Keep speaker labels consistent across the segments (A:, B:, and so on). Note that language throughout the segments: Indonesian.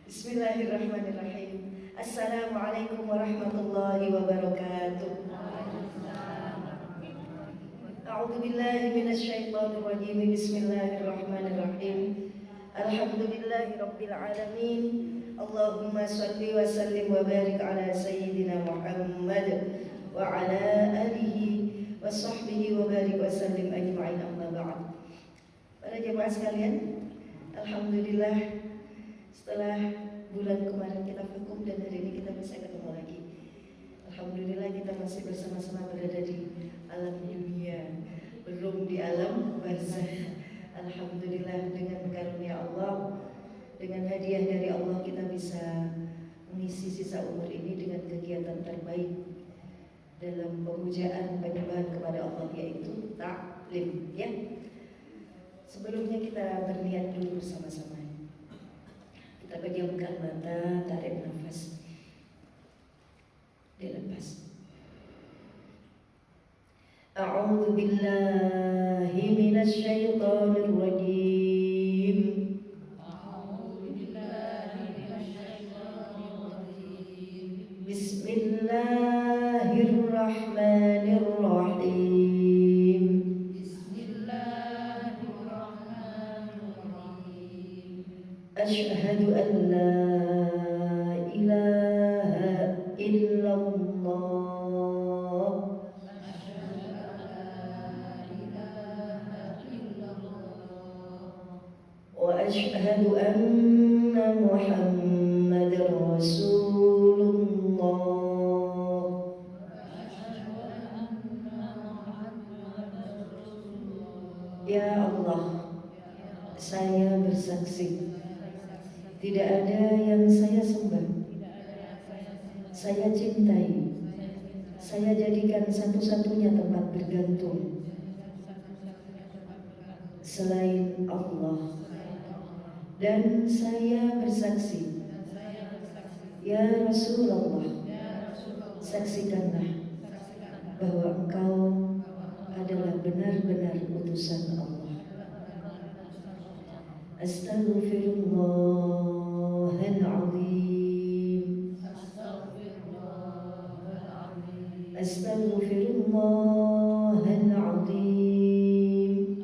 A: Bismillahirrahmanirrahim. Assalamualaikum warahmatullahi wabarakatuh. A'udzu billahi minasyaitonir rajim. Bismillahirrahmanirrahim. Alhamdulillahi rabbil alamin. Allahumma shalli wa sallim wa barik ala sayyidina Muhammad wa ala alihi wa sahbihi wa barik wa sallim ajma'in, amma ba'd. Para jemaah sekalian, alhamdulillah setelah bulan kemarin kita vakum dan hari ini kita bisa ketemu lagi. Alhamdulillah kita masih bersama-sama berada di alam dunia, belum di alam barzakh. Alhamdulillah dengan karunia Allah, dengan hadiah dari Allah kita bisa mengisi sisa umur ini dengan kegiatan terbaik dalam pemujaan penyembahan kepada Allah, yaitu taklim, ya. Sebelumnya kita berniat dulu bersama-sama. Kita pejamkan mata, tarik nafas, dilepas. A'udzu billahi minasy syaithanir rajim. A'udzu billahi minasy syaithanir rajim. Bismillahirrahmanirrahim. Asyhadu an la ilaha illallah. Wa asyhadu anna Muhammadar Rasulullah. Ya Allah, saya bersaksi tidak ada yang saya sembah, saya cintai, saya jadikan satu-satunya tempat bergantung selain Allah. Dan saya bersaksi, ya Rasulullah, saksikanlah bahwa Engkau adalah benar-benar utusan Allah. Astaghfirullahaladzim. Astaghfirullahaladzim.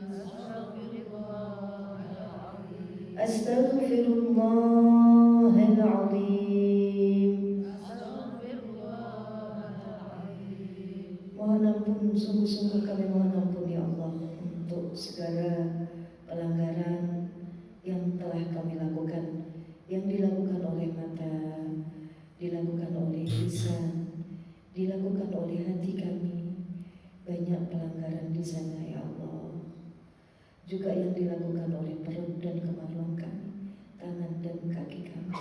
A: Astaghfirullahaladzim. Mohon ampun, sungguh-sungguh kami mohon ampun ya Allah untuk segala pelanggaran yang telah kami lakukan, yang dilakukan oleh mata, dilakukan oleh lisan, dilakukan oleh hati kami. Banyak pelanggaran di sana ya Allah. Juga yang dilakukan oleh perut dan kemaluan kami, tangan dan kaki kami.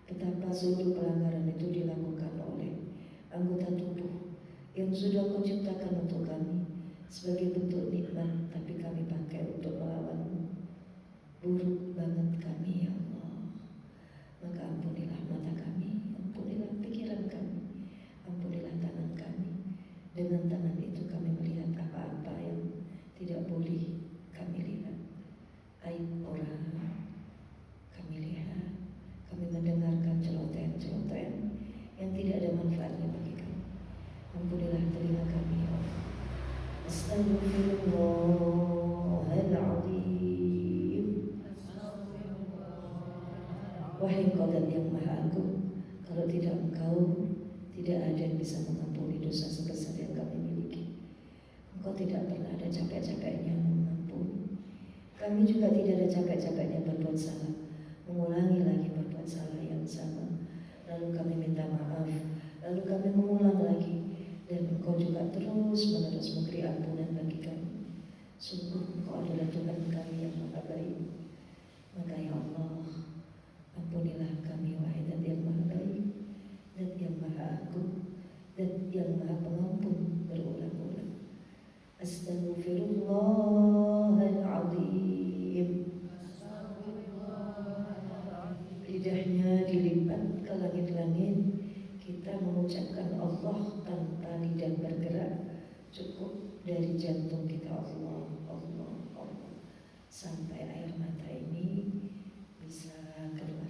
A: Betapa seluruh pelanggaran itu dilakukan oleh anggota tubuh yang sudah Kau ciptakan untuk kami sebagai bentuk nikmat, tapi kami pakai untuk melawan-Mu. Buruk banget kami ya Allah. Maka ampunilah mata kami, ampunilah pikiran kami, ampunilah tangan kami. Dengan tangan itu kami melihat apa-apa yang tidak boleh kami lihat. Aib orang kami lihat, kami mendengarkan celotehan-celotehan yang tidak ada manfaatnya bagi kami. Ampunilah telinga kami ya Allah. Astaghfirullahaladzim. Wahai Qadar yang Maha Agung, kalau tidak Engkau, tidak ada yang bisa mengampuni dosa sebesar yang kami miliki. Engkau tidak pernah ada capek-capeknya mengampuni. Kami juga tidak ada capek-capeknya berbuat salah, mengulangi lagi berbuat salah yang sama. Lalu kami minta maaf, lalu kami mengulang lagi, dan Engkau juga terus-menerus memberi ampunan bagi kami. Sungguh Engkau adalah Tuhan kami yang Maha Baik. Maka ya Allah, ampunilah kami wahai Zat yang Maha Baik, Zat yang Maha Agung, Zat yang Maha Pengampun berulang-ulang. Astaghfirullahaladzim. Lidahnya dilipat ke langit-langit, kita mengucapkan Allah tanpa lidah bergerak, cukup dari jantung kita Allah, Allah, Allah, sampai air mata ini bisa keluar.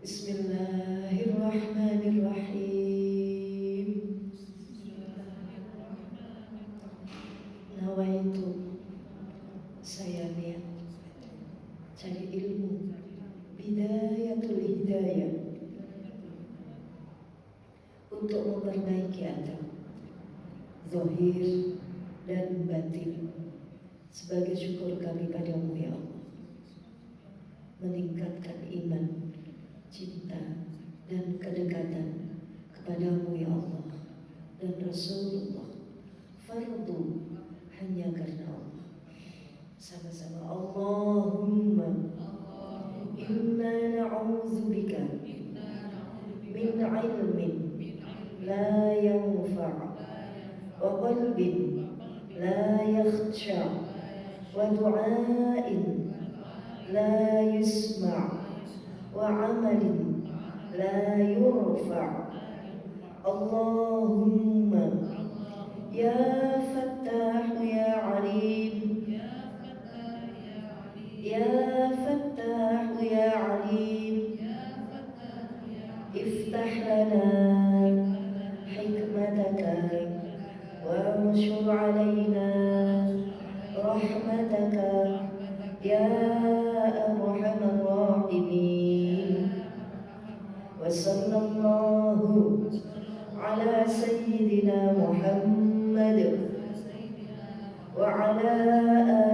A: Bismillahirrahmanirrahim. Nawaitu, saya niat cari ilmu, bidayatul hidayah, untuk memperbaiki adab zahir dan batin sebagai syukur kami padamu ya Allah, meningkatkan iman, cinta dan kedekatan kepadamu ya Allah dan Rasulullah, fardu hanya karena Allah. Sama-sama Allahumma inna na'udzubika min ilmin la yanfa' wa qalbin la yakhsha' wa du'ain la yusma' wa amalin la yurfa'. Allahumma ya Fattah ya Alim, ya Fattah ya Alim, iftah lana hikmataka wa anshur alaina rahmataka ya arhamar rahimin. Wa sallallahu ala sayyidina Muhammad wa ala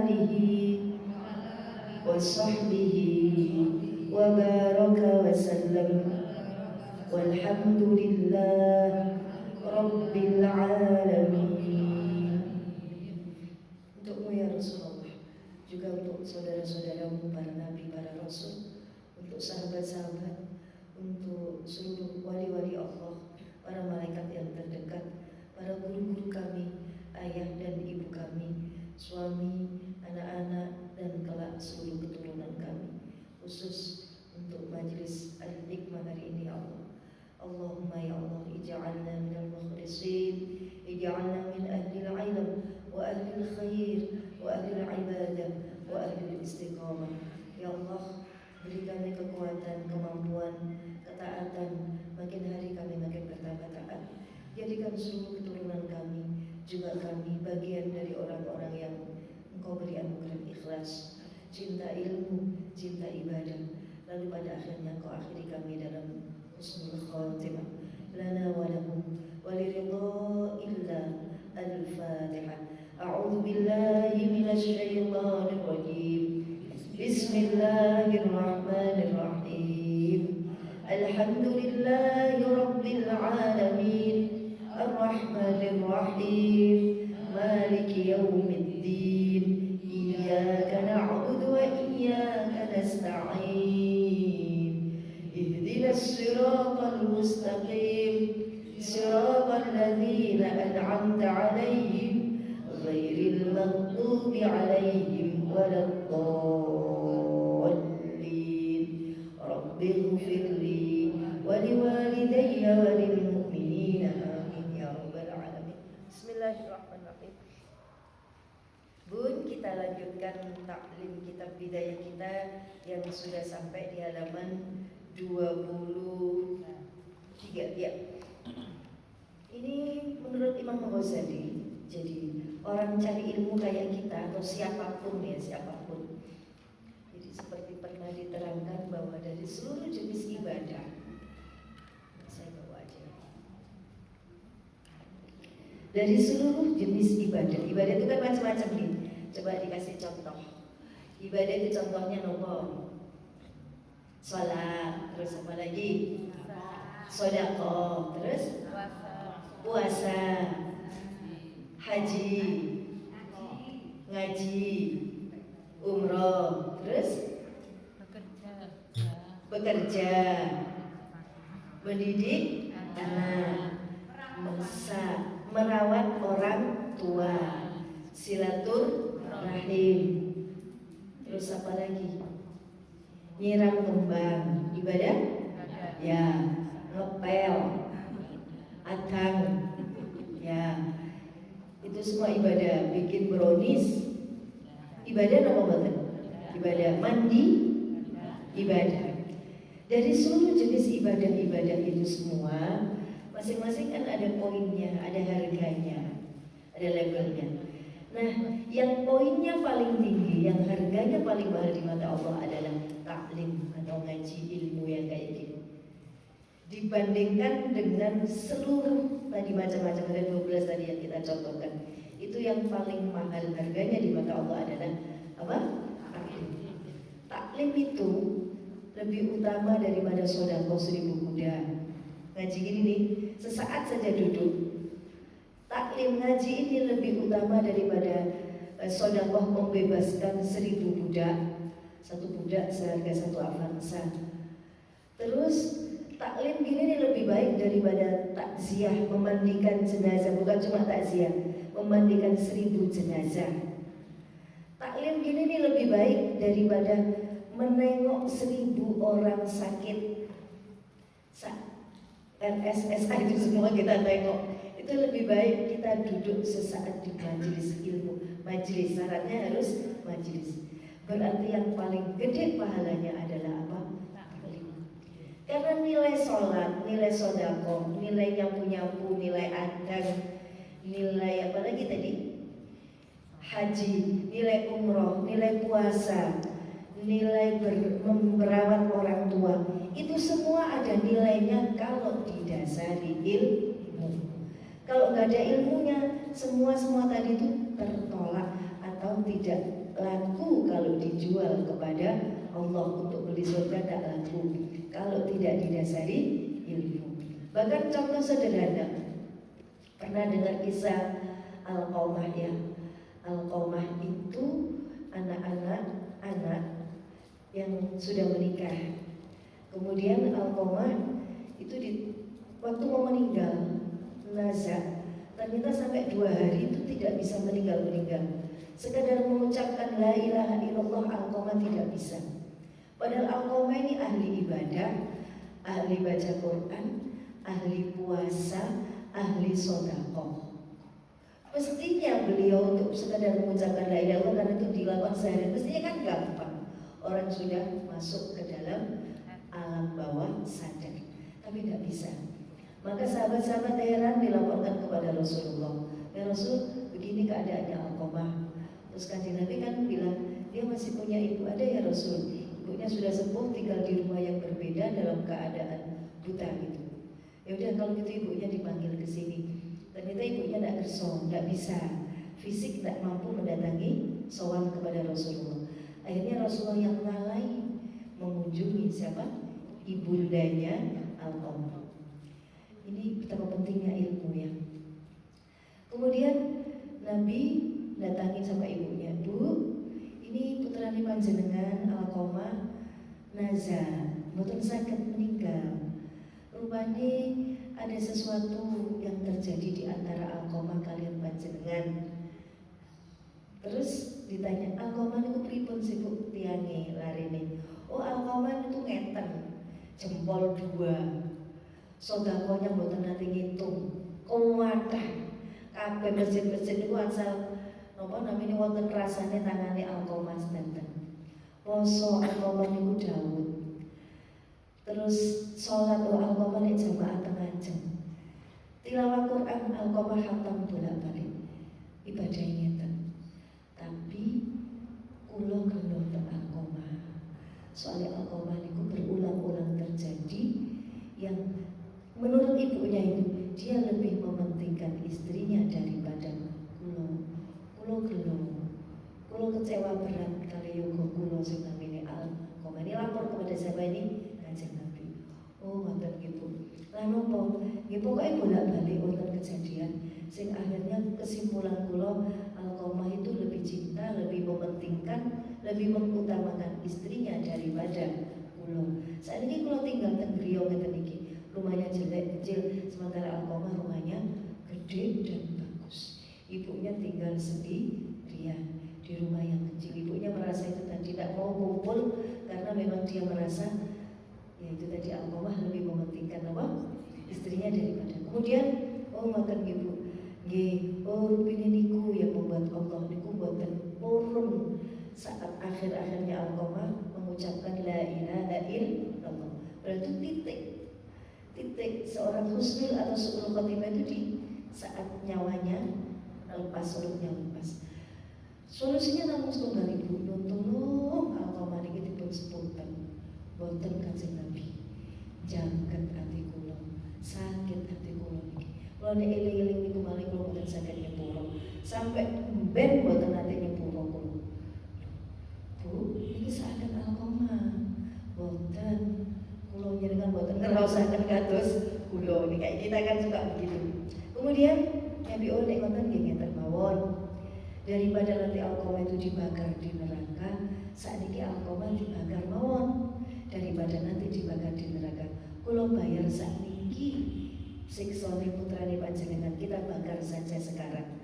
A: alihi wa sahbihi wa baraka wa sallam. Walhamdulillah Rabbil alamin. Untukmu ya Rasulullah, juga untuk saudara-saudaramu para nabi, para rasul, untuk sahabat-sahabat, untuk seluruh wali-wali Allah, para malaikat yang terdekat, para guru-guru kami, ayah dan ibu kami, suami, anak-anak, dan kelak seluruh keturunan kami, khusus untuk majelis al-hikmah hari ini ya Allah. Allahumma ya Allah, ij'alna minal mukhlisin, ij'alna min ahli al-ilm wa ahli al-khair wa ahli al-ibadah wa ahli al-istiqamah. Ya Allah, beri kami kekuatan, kemampuan, ketaatan, makin hari kami makin bertambah taat. Jadikan seluruh keturunan kami, juga kami, bagian dari orang-orang yang Engkau beri anugerah ikhlas, cinta ilmu, cinta ibadah, lalu pada akhirnya Engkau akhiri kami dalam husnul khatimah. Lana wa lahum wa liridha illa al-Fatihah. A'udzu billahi minasy syaithanir rajim. Bismillahirrahmanirrahim. Alhamdulillahi rabbil alamin. Ar-Rahmanir Rahim. Maliki yaumiddin. Iyyaka na'budu wa iyyaka nasta'in. Ihdinas siratal mustaqim. Siratal ladzina an'amta 'alaihim ghairil maghdubi 'alaihim waladdallin. Rabbighfirli wa liwalidayya wa lil mu'minina amin ya rabbal alamin. Bismillahirrahmanirrahim. Bun, kita lanjutkan taklim kitab bidayah kita yang sudah sampai di halaman 23 ya. Ini menurut Imam Ghazali. Jadi orang cari ilmu kayak kita atau siapapun ya, siapapun. Jadi seperti pernah diterangkan bahwa dari seluruh jenis ibadah, saya bawa aja. Dari seluruh jenis ibadah, ibadah itu kan macam-macam nih. Coba dikasih contoh. Ibadah itu contohnya nopo? Salat, terus apa lagi? Sedekah, terus puasa, haji, ngaji, umroh, terus bekerja, mendidik anak, masak, merawat orang tua, silaturahim, terus apa lagi? Nyiram kembang, ibadah? Ya, ngepel, adang, ya, itu semua ibadah. Bikin brownies, ibadah apa banget? Ibadah. Mandi, ibadah. Dari seluruh jenis ibadah-ibadah itu semua, masing-masing kan ada poinnya, ada harganya, ada levelnya. Nah, yang poinnya paling tinggi, yang harganya paling mahal di mata Allah adalah taklim atau ngaji ilmu yang kayak gini. Dibandingkan dengan seluruh tadi macam-macam, ada 12 tadi yang kita contohkan, itu yang paling mahal harganya di mata Allah adalah apa? Taklim. Taklim itu lebih utama daripada sedekah 1000 kuda. Ngaji gini nih, sesaat saja duduk. Taklim ngaji ini lebih utama daripada sedekah membebaskan 1000 budak. Satu budak seharga 1 avanza. Terus taklim gini nih lebih baik daripada takziah, memandikan jenazah. Bukan cuma takziah, memandikan 1000 jenazah. Taklim gini nih lebih baik daripada menengok 1000 orang sakit. RSSA itu semua kita tengok. Itu lebih baik kita duduk sesaat di majelis ilmu. Majelis, syaratnya harus majelis. Berarti yang paling gede pahalanya adalah apa? Taklim. Karena nilai sholat, nilai sodako, nilai nyapu-nyapu, nilai adang, nilai apa lagi tadi? Haji, nilai umroh, nilai puasa, nilai merawat orang tua, itu semua ada nilainya kalau didasari ilmu. Kalau nggak ada ilmunya, semua tadi itu tertolak atau tidak laku kalau dijual kepada Allah. Untuk beli surga tidak laku kalau tidak didasari ilmu. Bahkan contoh sederhana, pernah dengar kisah Al-Qaumah ya? Al-Qaumah itu anak yang sudah menikah. Kemudian Al-Qaumah itu waktu mau meninggal nazar, ternyata sampai 2 hari itu tidak bisa meninggal. Sekadar mengucapkan la ilaha illallah Al-Qaumah tidak bisa. Padahal Al-Qaumah ini ahli ibadah, ahli baca Quran, ahli puasa, ahli sedekah. Mestinya beliau untuk sekadar mengucapkan la ilaha illallah, karena itu dilakukan sehari, mestinya kan gampang. Orang sudah masuk ke dalam alam bawah sadar, tapi tidak bisa. Maka sahabat-sahabat heran dilaporkan kepada Rasulullah, ya Rasul, begini keadaannya Al-Qaumah. Terus kanjeng Nabi kan bilang, dia masih punya ibu. Ada ya Rasul, ibunya sudah sepuh, tinggal di rumah yang berbeda dalam keadaan buta gitu. Ya udah kalau gitu ibunya dipanggil ke sini. Ternyata ibunya tidak kerso, tidak bisa, fisik tidak mampu mendatangi sowan kepada Rasulullah. Akhirnya Rasulullah yang lalai mengunjungi siapa? Ibundanya Al-Qaumah. Ini betapa pentingnya ilmu ya. Kemudian Nabi datangin sama ibunya, Bu, ini putrane panjenengan Al-Qaumah nazar, mboten saged meninggal. Rupanya ada sesuatu yang terjadi di antara Al-Qaumah kalian panjenengan. Terus ditanya, Al-Qaumah itu pripun sih Bu tiange larene? Oh, Al-Qaumah itu ngeten, jempol 2. Sodakonya mboten nate ngitung. Kuwatah kabeh masjid-masjid niku asal napa namine wonten rasane tangane Al-Qaumah sinten. Poso Al-Qaumah niku Daud. Terus salat Al-Qaumah nek jamaah tengah jam. Tilawah Quran Al-Qaumah hatam bolak-balik. Ibadah ngeten. Tapi kula gelem Al-Qaumah. Soalnya Al-Qaumah niku berulang-ulang terjadi yang menurut ibunya itu dia lebih mementingkan istrinya daripada kulo kecewa berat kali yoga kulo sing namine Al-Qaumah. Ini lapor kepada siapa ini? Kanjeng Nabi. Oh ngoten gitu. Lah nopo? Nggih pokoke bolak-balik wonten kejadian sing akhirnya kesimpulan kulo Al-Qaumah itu lebih cinta, lebih mementingkan, lebih mengutamakan istrinya daripada kulo. Saat ini kulo tinggal teng griya ngeten iki. Rumahnya jelek kecil, sementara Al-Qaumah rumahnya gede dan bagus. Ibunya tinggal sendirian di rumah yang kecil. Ibunya merasa itu tadi tidak mau kumpul karena memang dia merasa ya itu tadi Al-Qaumah lebih mementingkan apa? Istrinya daripada. Kemudian makan ibu, nggih, rupine niku yang membuat Allah niku boten purun saat akhir-akhirnya Al-Qaumah mengucapkan la ilaha illallah. itu titik seorang husnul atau su'ul khotimah itu di saat nyawanya lepas, ruhnya lepas. Solusinya namung setunggal ibu, tolong Alkomah niki dipun sepunten, boten Kanjeng Nabi. Jangket ati kula, sakit ati kula niki. Kula nek eling-eling niku malih kula boten saged nyepuro. Sampai ben boten nate nyepuro kula. Bu, iki saged Alkomah. Boten kula njenengan boten ngraosaken kados kula niki. Kayak kita kan suka begitu. Kemudian Nabi nek ngoten nggih ngeten mawon. Daripada nanti Alkomah itu dibakar di neraka, sakniki Alkomah dibakar mawon. Daripada nanti dibakar di neraka, kula bayar sakniki siksane putrane panjenengan, kita bakar saja sekarang.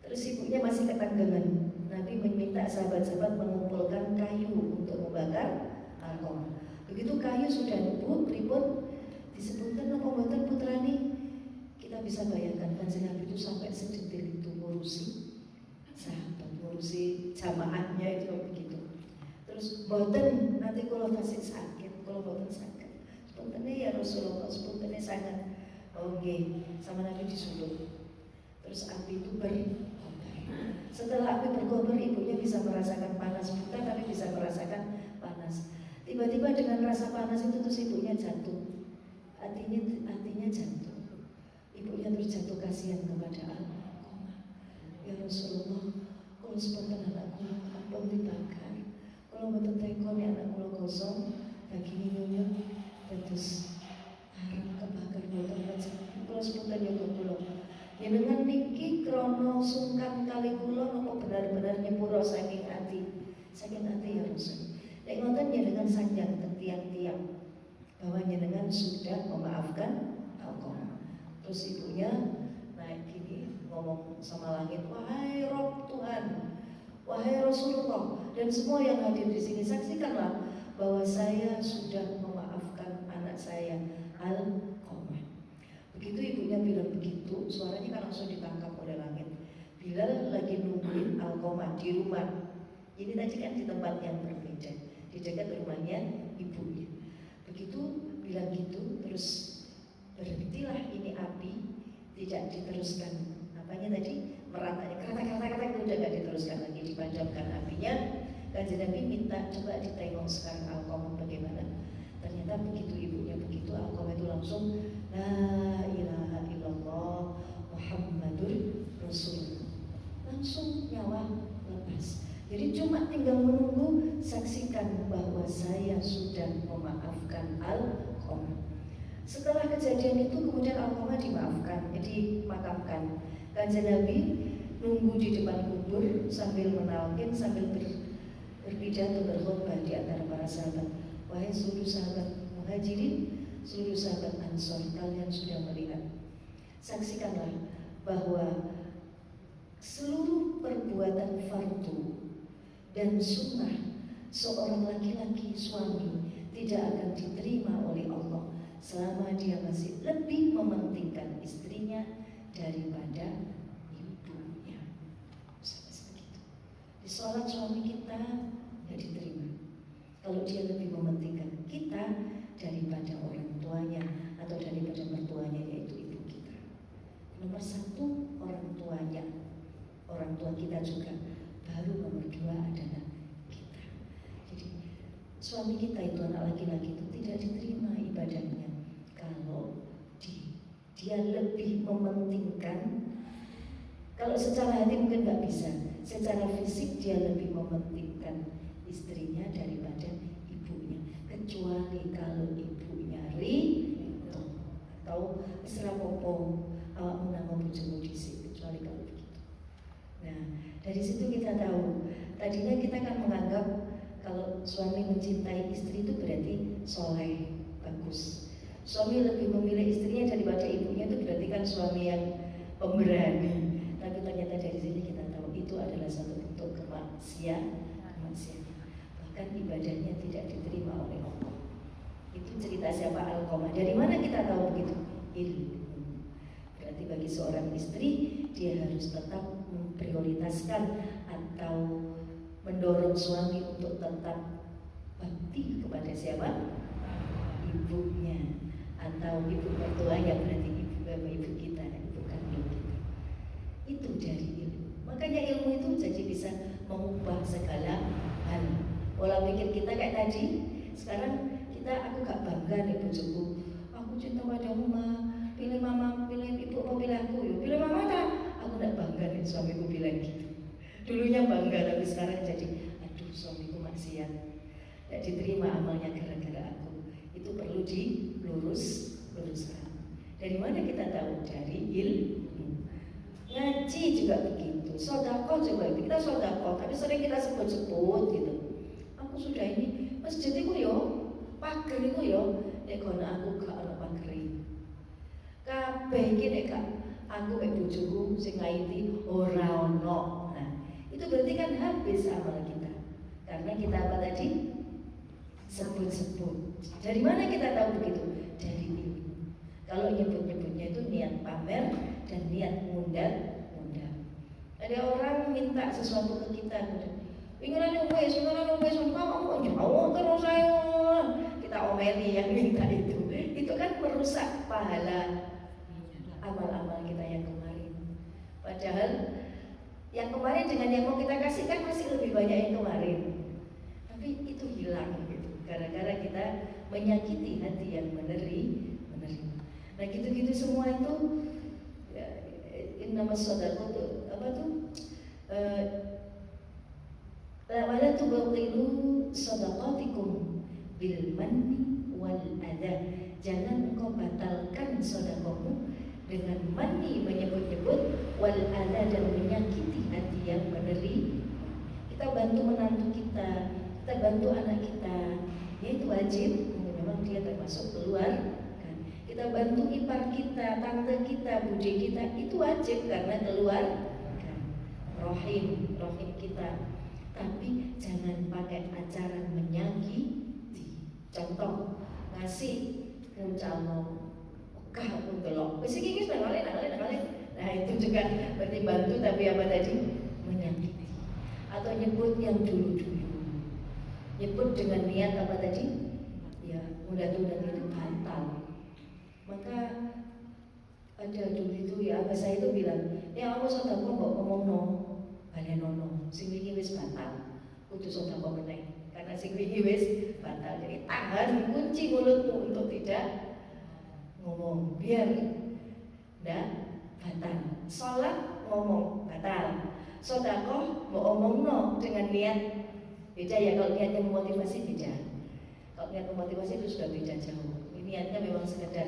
A: Terus ibunya masih ketanggengan. Nabi meminta sahabat-sahabat mengumpulkan kayu untuk membakar Alkomah. Begitu kayu sudah nempuk, pripun disebutkan apa mboten putrane? Kita bisa bayangkan Kanjeng Nabi itu sampai sedetil itu ngurusi sahabat, ngurusi jamaahnya itu begitu. Terus boten nanti kalau masih sakit, kalau boten sakit, sepuntennya ya Rasulullah, sepuntennya sangat oke, sama Nabi disuruh. Terus api itu berkobar. Setelah api berkobar, ibunya bisa merasakan panas, bukan tapi bisa merasakan panas. Tiba-tiba dengan rasa panas itu terus ibunya jatuh, hatinya jatuh. Ibunya terjatuh kasihan kepada Alkomah. Ya Rasulullah, kalau sepontan anakku ampun dibakar, kalau betul tekon ya anak kula kosong daging nyunyut terus haram kebakar boten macam kula sepontan yo kula. Ya dengan niki krono sungkan kali kula nopo benar-benar nyepuro saking ati ya Rasul. Nek ngoten ya dengan sanjang tiang-tiang bahwa jenengan sudah memaafkan Alkomah. Terus ibunya naik gini ngomong sama langit, wahai Rob Tuhan, wahai Rasulullah, dan semua yang hadir di sini saksikanlah bahwa saya sudah memaafkan anak saya Alkomah. Begitu ibunya bilang begitu, suaranya kan langsung ditangkap oleh langit. Bilal lagi nungguin Alkomah di rumah. Ini tadi kan di tempat yang berbeda, di dekat rumahnya ibunya. Begitu bilang gitu, terus berhentilah ini api, tidak diteruskan. Apanya tadi? Meratanya, kata-kata itu udah gak diteruskan lagi, dipadamkan apinya. Kanjeng Nabi minta coba ditengok sekarang Alkomah bagaimana. Ternyata begitu ibunya begitu, Alkomah itu langsung la ilaha illallah Muhammadur Rasulullah, langsung nyawa lepas. Jadi cuma tinggal menunggu, saksikan bahwa saya sudah memaafkan Alkomah. Setelah kejadian itu kemudian Alkomah dimaafkan, dimakamkan. Kanjeng Nabi nunggu di depan kubur sambil menalkin, sambil berpidato berkhutbah di antara para sahabat. Wahai seluruh sahabat Muhajirin, seluruh sahabat Ansor, kalian sudah melihat. Saksikanlah bahwa seluruh perbuatan fardu dan sunnah seorang laki-laki suami tidak akan diterima oleh Allah selama dia masih lebih mementingkan istrinya daripada ibunya. Sampai sebegitu. Di sholat suami kita tidak diterima kalau dia lebih mementingkan kita daripada orang tuanya atau daripada mertuanya, yaitu ibu kita. Nomor satu orang tuanya, orang tua kita juga. Baru nomor dua adalah kita. Jadi suami kita itu, anak laki-laki itu tidak diterima ibadahnya kalau dia lebih mementingkan. Kalau secara hati mungkin nggak bisa, secara fisik dia lebih mementingkan istrinya daripada ibunya. Kecuali kalau ibunya ridho atau serapopo awak menang bojomu dhisik, kecuali kalau begitu. Nah, dari situ kita tahu, tadinya kita kan menganggap kalau suami mencintai istri itu berarti soleh, bagus. Suami lebih memilih istrinya daripada ibunya itu berarti kan suami yang pemberani. Tapi ternyata dari sini kita tahu itu adalah satu bentuk kemaksiatan. Bahkan ibadahnya tidak diterima oleh Allah. Itu cerita siapa? Alkomah. Dari mana kita tahu begitu? Ilmu. Berarti bagi seorang istri dia harus tetap memprioritaskan atau mendorong suami untuk tetap bakti kepada siapa? Ibu. ibunya atau ibu mertua yang berarti ibu kita, ibu kandung kita. Itu dari ilmu. Makanya ilmu itu jadi bisa mengubah segala hal. Pola pikir kita kayak tadi, sekarang aku gak bangga nih bojoku. Aku cinta padamu ma, pilih mama, pilih ibu, mau pilih aku yuk. Pilih mama tak? Aku gak bangga nih suamiku bilang gitu. Dulunya bangga tapi sekarang jadi aduh suamiku maksiat. Gak diterima amalnya gara-gara aku. Itu perlu diluruskan. Dari mana kita tahu? Dari ilmu. Ngaji juga begitu. Sodako juga begitu. Kita sodako, tapi sering kita sebut-sebut gitu. Aku sudah ini masjid itu yo, pager itu yo, nek kono aku gak ono pager. Kabeh iki nek gak aku mek bojoku sing ngaiti ora ono. Nah, itu berarti kan habis amal kita. Karena kita apa tadi? Sebut-sebut. Dari mana kita tahu begitu? Dari ilmu. Kalau nyebut-nyebutnya itu niat pamer dan niat ngundang. Ada orang minta sesuatu ke kita, pengen wes, kamu jauh terus saya. Kita omeli yang minta itu kan merusak pahala amal-amal kita yang kemarin. Padahal yang kemarin dengan yang mau kita kasih kan masih lebih banyak yang kemarin. Tapi itu hilang gitu, gara-gara kita menyakiti hati yang menerima. Nah gitu-gitu semua itu nama saudara itu apa tuh? Wala tubtilu sadaqatikum bil manni wal adha. Jangan engkau batalkan sedekahmu dengan manni, menyebut-nyebut, wal adha, dan menyakiti hati yang menerima. Kita bantu menantu kita bantu anak kita, ya itu wajib. Memang dia termasuk keluarga. Kita bantu ipar kita, tante kita, bude kita, itu wajib karena keluarga. Rohim kita. Tapi jangan pakai ajaran menyakiti. Contoh, ngasih ngucapno kah untelok. Wis iki wis ngalih. Nah, itu juga berarti bantu tapi apa tadi? Menyakiti. Atau nyebut yang dulu-dulu. Nyebut dengan niat apa tadi? Ya, mudah-mudahan itu batal. Maka ada dulu itu ya abah saya itu bilang, ya aku sedekah kok ngomong no, balen nono, sing wingi wis batal, kudu sedekah meneh, karena sing wingi wis batal. Jadi tahan, kunci mulutmu untuk tidak ngomong, biar ndak batal. Sholat ngomong batal, sedekah mau ngomong no dengan niat beda ya. Kalau niatnya memotivasi beda, kalau niat memotivasi itu sudah beda jauh. Niatnya memang sekedar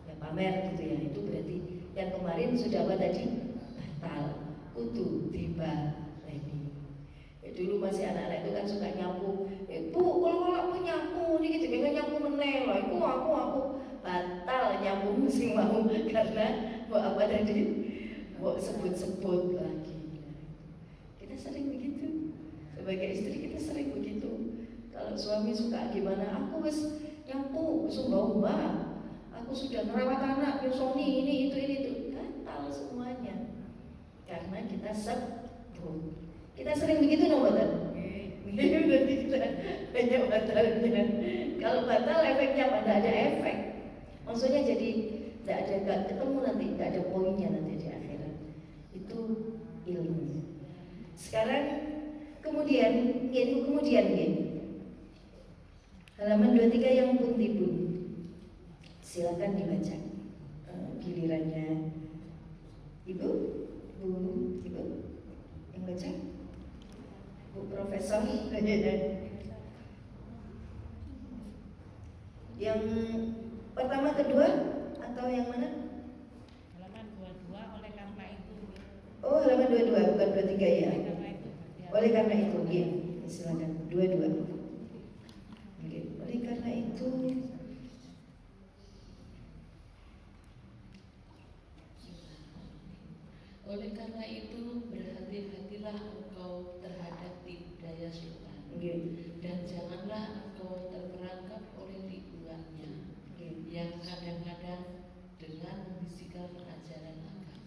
A: ya pamer gitu ya, itu berarti yang kemarin sudah apa tadi? Batal, kudu tiba lagi. Dulu masih anak-anak itu kan suka nyapu. Bu, kalau aku nyapu nih gitu, jangan nyapu meneh loh. Itu aku batal nyapu musim mau karena mau apa tadi? Mau sebut-sebut lagi. Kita sering begitu. Sebagai istri kita sering begitu. Kalau suami suka gimana? Aku wis nyapu, sumbah-umbah, aku sudah merawat anak, nyusoni ini itu, batal semuanya karena kita sebut. Kita sering begitu no batal. Berarti kita banyak batalnya. Kalau batal efeknya apa? Tidak ada efek. Maksudnya jadi gak ketemu nanti, gak ada poinnya nanti di akhirat. Itu ilmu. Sekarang kemudian halaman 23 yang pundi-pun. Silakan dibaca. Gilirannya Ibu yang baca. Bu Profesor. Yang pertama, kedua, atau yang mana?
B: Halaman 22, oleh karena itu.
A: Oh, halaman 22 bukan 23 ya.
B: Oleh karena itu,
A: ya. Silakan 22. Oleh karena itu
C: berhati-hatilah engkau terhadap tipu daya setan, dan janganlah engkau terperangkap oleh tipuannya, yang kadang-kadang dengan membisikkan ajaran agama.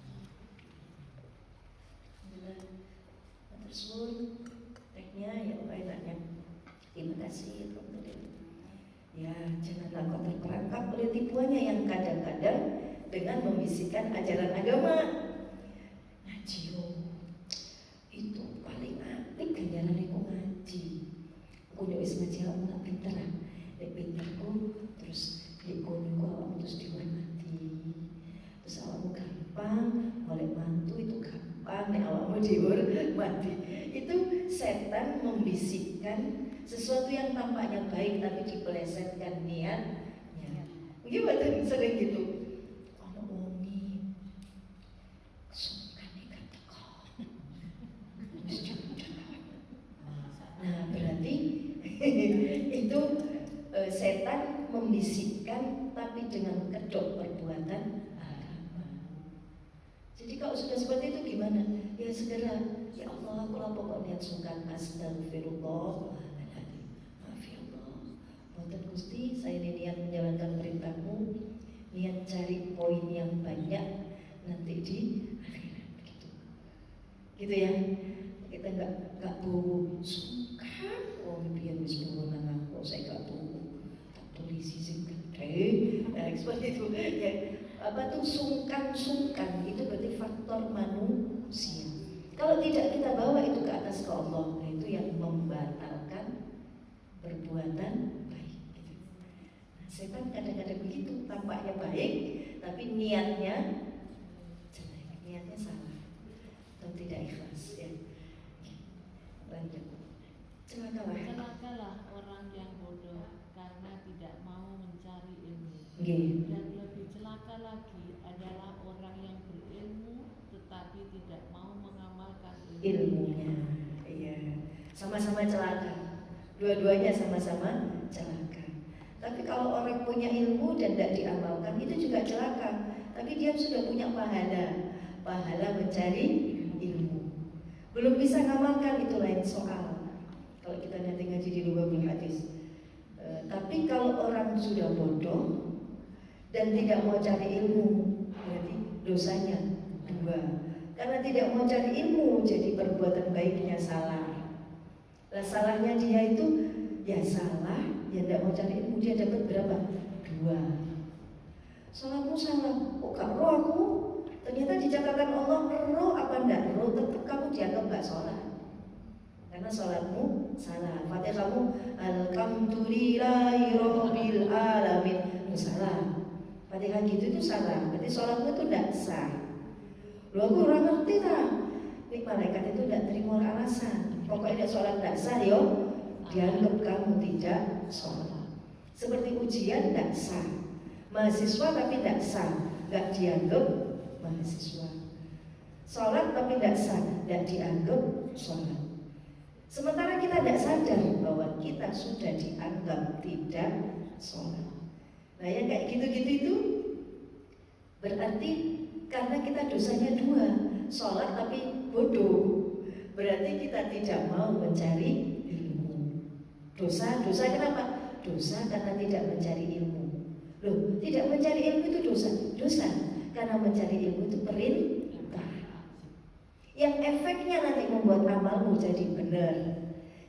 A: Tersebut teknya ya enaknya. Terima kasih. Ya, janganlah kau terperangkap oleh tipuannya yang kadang-kadang dengan membisikkan ajaran agama. Ngaji itu paling apik ganjaran iku ngaji. Aku wis ngaji aku tak pinter lah. Nek pinterku terus dikono awakmu terus dihormati. Terus awakmu gampang, oleh mantu itu gampang nek awakmu dihormati. Itu setan membisikkan sesuatu yang tampaknya baik tapi dipelesetkan niatnya. Gimana sering gitu? Ono wongi sungkan gak teko. Nah, berarti itu setan membisikkan tapi dengan kedok perbuatan agama. Jadi kalau sudah seperti itu gimana? Ya segera, ya Allah, aku lapor kok niat sungkan, astagfirullah. Maaf ya Allah, boten Gusti, saya ini niat menjalankan perintahmu, niat cari poin yang banyak nanti di akhirat gitu. Gitu ya. Kita nggak bohong sungkan. Oh biar wis bohong nang aku, saya nggak bohong. Tak tulis sing gede. Nah, seperti itu. Ya, apa tuh sungkan itu berarti faktor manusia. Kalau tidak kita bawa itu ke atas ke Allah, nah itu yang membatalkan perbuatan baik. Gitu. Nah, setan kadang-kadang begitu, tampaknya baik, tapi niatnya jelek, niatnya salah atau tidak ikhlas. Ya. Lanjut.
C: Celakalah orang yang bodoh karena tidak mau mencari ilmu.
A: Nggih.
C: Dan lebih celaka lagi adalah orang yang berilmu tetapi tidak mau mengamalkan
A: Ilmunya. Iya. Sama-sama celaka. Dua-duanya sama-sama celaka. Tapi kalau orang punya ilmu dan tidak diamalkan itu juga celaka. Tapi dia sudah punya pahala mencari ilmu. Belum bisa ngamalkan itu lain soal. Kalau kita nanti ngaji di Lubabul Hadis. Tapi kalau orang sudah bodoh dan tidak mau cari ilmu, berarti dosanya dua. Karena tidak mau cari ilmu, jadi perbuatan baiknya salah. Nah, salahnya dia itu ya salah, ya tidak mau cari ilmu, dia dapat berapa? 2. Salahmu salah, kok gak roh aku? Ternyata di catatan Allah roh apa enggak roh, tetap kamu dianggap gak sholat. Karena sholatmu salah. Fatihahmu alhamdulillahi rabbil alamin itu salah. Fatihah gitu itu salah. Berarti sholatmu itu tidak sah. Loh aku orang ngerti lah. Ini malaikat itu tidak terima alasan. Pokoknya sholat tidak sah yo, dianggap kamu tidak sholat. Seperti ujian tidak sah. Mahasiswa tapi tidak sah, nggak dianggap mahasiswa. Sholat tapi tidak sah, tidak dianggap sholat. Sementara kita tidak sadar bahwa kita sudah dianggap tidak sholat. Nah yang kayak gitu-gitu itu berarti karena kita dosanya 2, sholat tapi bodoh. Berarti kita tidak mau mencari ilmu. Dosa kenapa? Dosa karena tidak mencari ilmu. Loh, tidak mencari ilmu itu dosa. Karena mencari ilmu itu perintah. Yang efeknya nanti membuat amalmu jadi benar.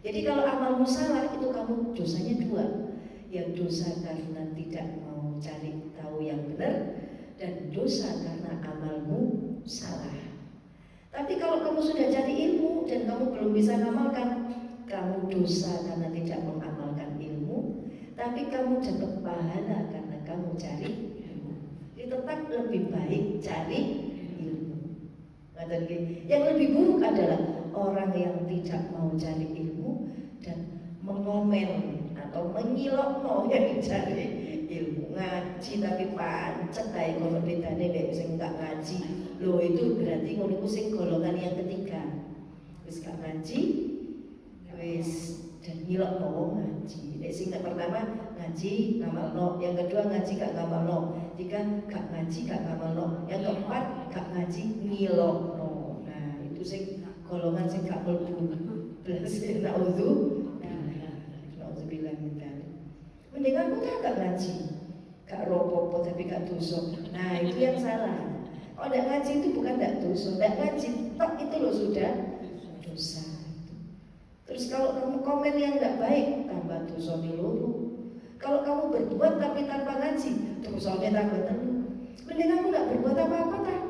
A: Jadi kalau amalmu salah itu kamu dosanya 2. Yang dosa karena tidak mau cari tahu yang benar, dan dosa karena amalmu salah. Tapi kalau kamu sudah cari ilmu dan kamu belum bisa mengamalkan, kamu dosa karena tidak mengamalkan ilmu, tapi kamu dapat pahala karena kamu cari ilmu. Jadi tetap lebih baik cari ilmu. Yang lebih buruk adalah orang yang tidak mau cari ilmu dan mengomen atau menyilokno yang cari ilmu. Ngaji tapi pancet kayak kalau bedane nek sing gak ngaji. Loh itu berarti ngono iku sing golongan yang ketiga. Wis gak ngaji, wis dan nyilokno wong ngaji. Nek sing pertama ngaji ngamalno, yang kedua ngaji gak ngamalno, tiga gak ngaji gak ngamalno, yang keempat gak ngaji ngilokno. Nah itu sing golongan sing gak mlebu belas nauzubillah min dzalik. Mending aku gak ngaji, gak ropo tapi gak dosa. Nah itu yang salah. Oh gak ngaji itu bukan gak dosa, gak ngaji tok itu loh sudah dosa. Terus kalau kamu komen yang gak baik tambah dosa loro. Kalau kamu berbuat tapi tanpa ngaji, terus soalnya tambah terus. Mending aku nggak berbuat apa-apa tak?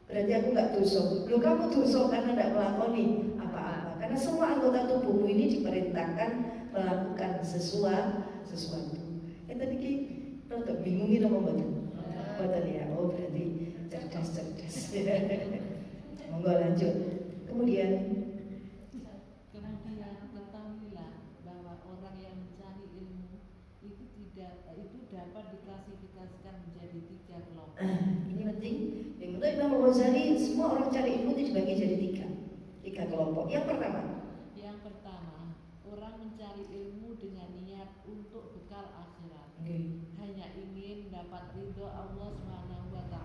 A: Berarti aku nggak dosa. Loh kamu dosa karena nggak melakoni apa-apa. Karena semua anggota tubuhmu ini diperintahkan melakukan sesuatu. Tadi ki rada bingungin apa mboten? Mboten ya. Oh berarti cerdas. Monggo lanjut. Kemudian
C: ketahuilah bahwa orang yang mencari ilmu itu dapat diklasifikasikan menjadi 3 kelompok.
A: ini penting. Menurut Imam Ghazali, semua orang cari ilmu itu dibagi jadi 3 kelompok. Yang pertama,
C: orang mencari ilmu dengan niat untuk bekal akhirat. Hanya ingin dapat ridho Allah SWT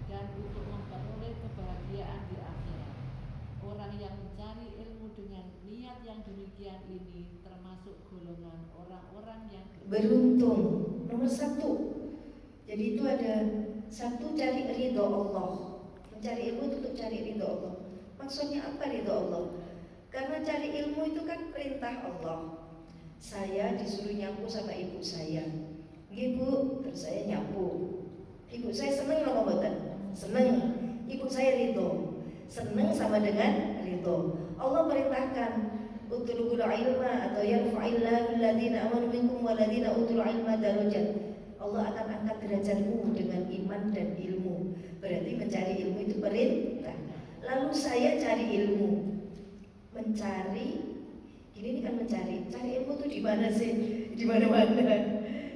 C: dan untuk memperoleh kebahagiaan di akhirat. Orang yang mencari ilmu dengan niat yang demikian ini termasuk golongan orang-orang yang
A: beruntung. Nomor 1. Jadi itu ada 1, cari ridho Allah. Mencari ilmu itu untuk cari ridho Allah. Maksudnya apa ridho Allah? Karena cari ilmu itu kan perintah Allah. Saya disuruh nyapu sama ibu saya. Ibu, terus saya nyapu. Ibu saya seneng apa mboten? Seneng. Ibu saya ridho. Seneng sama dengan ridho. Allah perintahkan utlubul ilma atau yarfa'illahu alladziina amanu minkum walladziina utul ilma darajat. Allah akan angkat derajatmu dengan iman dan ilmu. Berarti mencari ilmu itu perintah. Lalu saya cari ilmu. Mencari ini kan mencari. Cari ilmu itu di mana sih? Di mana-mana.